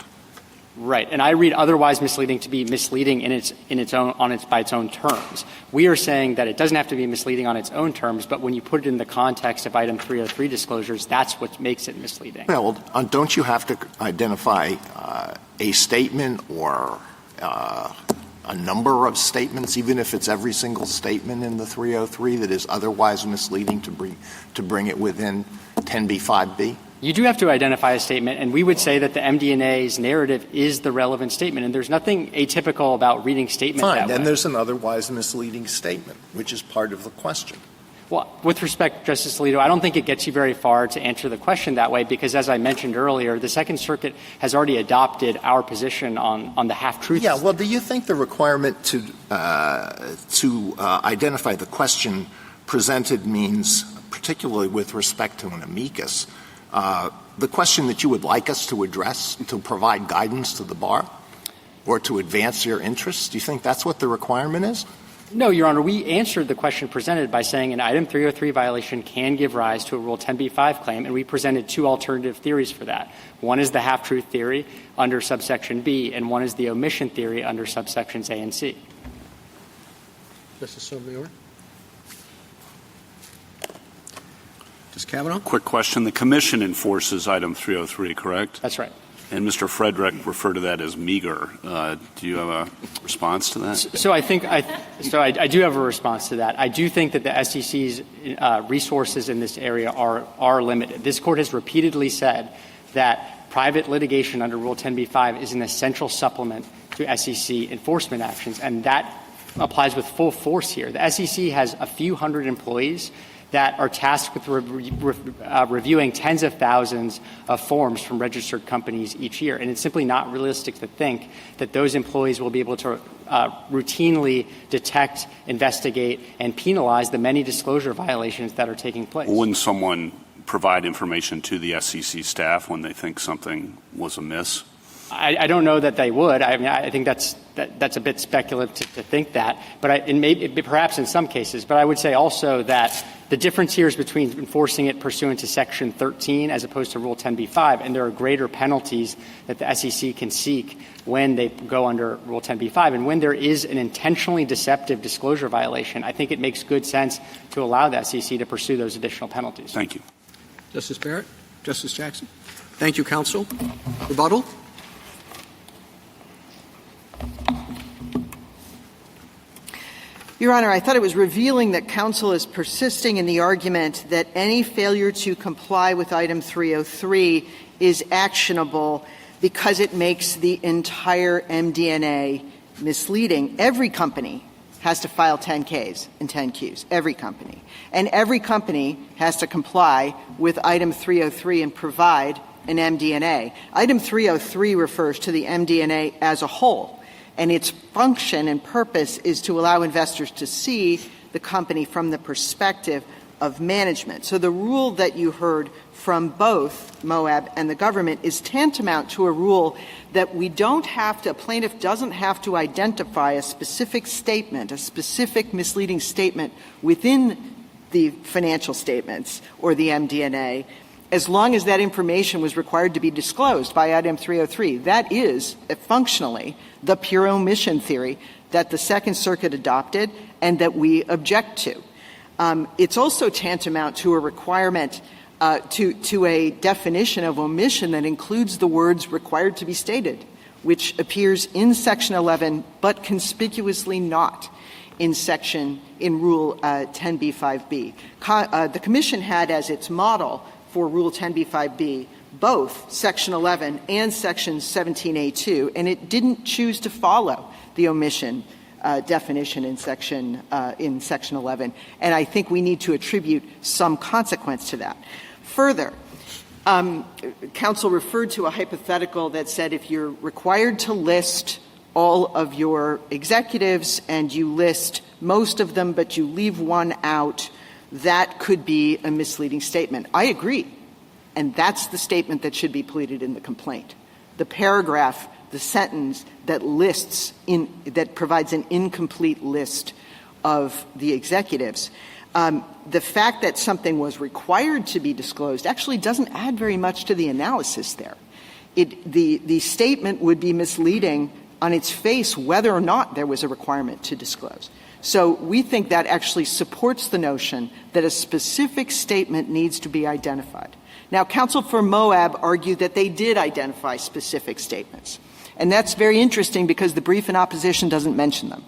Right. And I read otherwise misleading to be misleading by its own terms. We are saying that it doesn't have to be misleading on its own terms, but when you put it in the context of Item 303 disclosures, that's what makes it misleading. Well, don't you have to identify a statement or a number of statements, even if it's every single statement in the 303 that is otherwise misleading to bring it within 10b-5b? You do have to identify a statement, and we would say that the MD&A's narrative is the relevant statement, and there's nothing atypical about reading statements that way. Fine, then there's an otherwise misleading statement, which is part of the question. Well, with respect, Justice Alito, I don't think it gets you very far to answer the question that way because, as I mentioned earlier, the Second Circuit has already adopted our position on the half-truth. Yeah, well, do you think the requirement to identify the question presented means, particularly with respect to an amicus, the question that you would like us to address to provide guidance to the bar or to advance your interests? Do you think that's what the requirement is? No, Your Honor. We answered the question presented by saying an Item 303 violation can give rise to a Rule 10b-5 claim, and we presented 2 alternative theories for that. One is the half-truth theory under subsection B, and one is the omission theory under subsections A and C. Justice Sotomayor? Justice Kavanaugh? Quick question. The Commission enforces item 303, correct? That's right. And Mr. Frederick referred to that as meager. Do you have a response to that? So I do have a response to that. I do think that the SEC's resources in this area are limited. This Court has repeatedly said that private litigation under Rule 10b-5 is an essential supplement to SEC enforcement actions, and that applies with full force here. The SEC has a few hundred employees that are tasked with reviewing tens of thousands of forms from registered companies each year. And it's simply not realistic to think that those employees will be able to routinely detect, investigate, and penalize the many disclosure violations that are taking place. Wouldn't someone provide information to the SEC staff when they think something was amiss? I don't know that they would. I mean, I think that's a bit speculative to think that, but it may perhaps in some cases. But I would say also that the difference here is between enforcing it pursuant to Section 13 as opposed to Rule 10b-5, and there are greater penalties that the SEC can seek when they go under Rule 10b-5. And when there is an intentionally deceptive disclosure violation, I think it makes good sense to allow the SEC to pursue those additional penalties. Thank you. Justice Barrett? Justice Jackson? Thank you, counsel. Rebuttal? Your Honor, I thought it was revealing that counsel is persisting in the argument that any failure to comply with item 303 is actionable because it makes the entire MD&A misleading. Every company has to file 10Ks and 10Qs, every company. And every company has to comply with item 303 and provide an MD&A. Item 303 refers to the MD&A as a whole. And its function and purpose is to allow investors to see the company from the perspective of management. So the rule that you heard from both Moab and the government is tantamount to a rule that a plaintiff doesn't have to identify a specific statement, a specific misleading statement within the financial statements or the MD&A, as long as that information was required to be disclosed by item 303. That is, functionally, the pure omission theory that the Second Circuit adopted and that we object to. It's also tantamount to a requirement to a definition of omission that includes the words required to be stated, which appears in Section 11 but conspicuously not in Rule 10b-5b. The Commission had as its model for Rule 10b-5b both Section 11 and Section 17a2, and it didn't choose to follow the omission definition in Section 11. And I think we need to attribute some consequence to that. Further, counsel referred to a hypothetical that said if you're required to list all of your executives and you list most of them but you leave one out, that could be a misleading statement. I agree. And that's the statement that should be pleaded in the complaint. The paragraph, the sentence that that provides an incomplete list of the executives. The fact that something was required to be disclosed actually doesn't add very much to the analysis there. The statement would be misleading on its face whether or not there was a requirement to disclose. So we think that actually supports the notion that a specific statement needs to be identified. Now, counsel for Moab argued that they did identify specific statements. And that's very interesting because the brief in opposition doesn't mention them.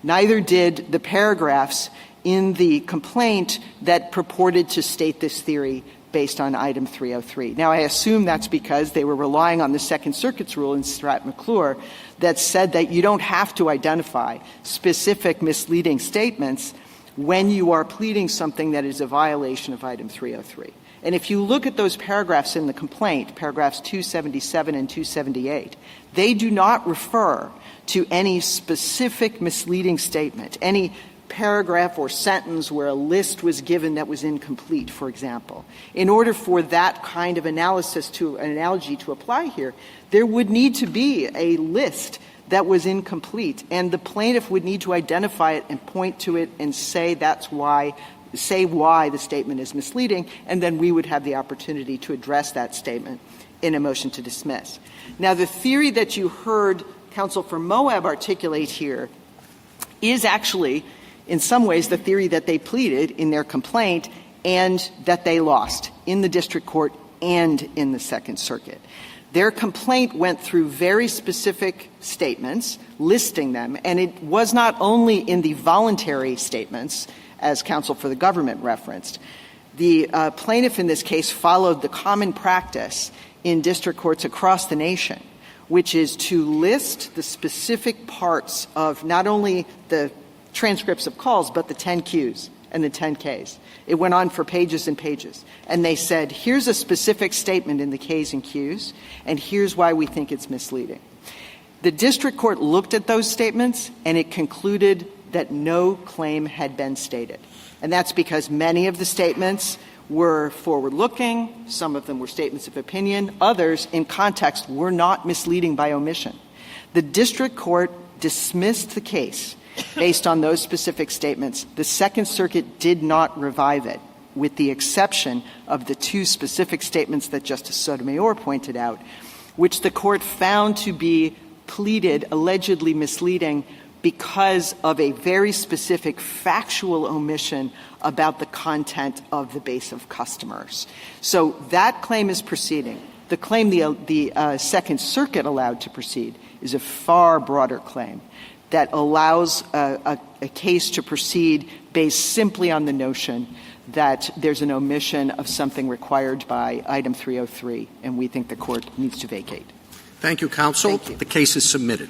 Neither did the paragraphs in the complaint that purported to state this theory based on item 303. Now, I assume that's because they were relying on the Second Circuit's rule in Stratt-McClure that said that you don't have to identify specific misleading statements when you are pleading something that is a violation of item 303. And if you look at those paragraphs in the complaint, paragraphs 277 and 278, they do not refer to any specific misleading statement, any paragraph or sentence where a list was given that was incomplete, for example. In order for that kind of analogy to apply here, there would need to be a list that was incomplete, and the plaintiff would need to identify it and point to it and say why the statement is misleading, and then we would have the opportunity to address that statement in a motion to dismiss. Now, the theory that you heard counsel for Moab articulate here is actually in some ways, the theory that they pleaded in their complaint and that they lost in the district court and in the Second Circuit. Their complaint went through very specific statements, listing them, and it was not only in the voluntary statements, as counsel for the government referenced. The plaintiff in this case followed the common practice in district courts across the nation, which is to list the specific parts of not only the transcripts of calls, but the 10 Qs and the 10 Ks. It went on for pages and pages. And they said, here's a specific statement in the Ks and Qs, and here's why we think it's misleading. The district court looked at those statements, and it concluded that no claim had been stated. And that's because many of the statements were forward-looking, some of them were statements of opinion, others, in context, were not misleading by omission. The district court dismissed the case based on those specific statements. The Second Circuit did not revive it, with the exception of the two specific statements that Justice Sotomayor pointed out, which the court found to be pleaded allegedly misleading because of a very specific factual omission about the content of the base of customers. So that claim is proceeding. The claim the Second Circuit allowed to proceed is a far broader claim that allows a case to proceed based simply on the notion that there's an omission of something required by Item 303, and we think the court needs to vacate. Thank you, counsel. Thank you. The case is submitted.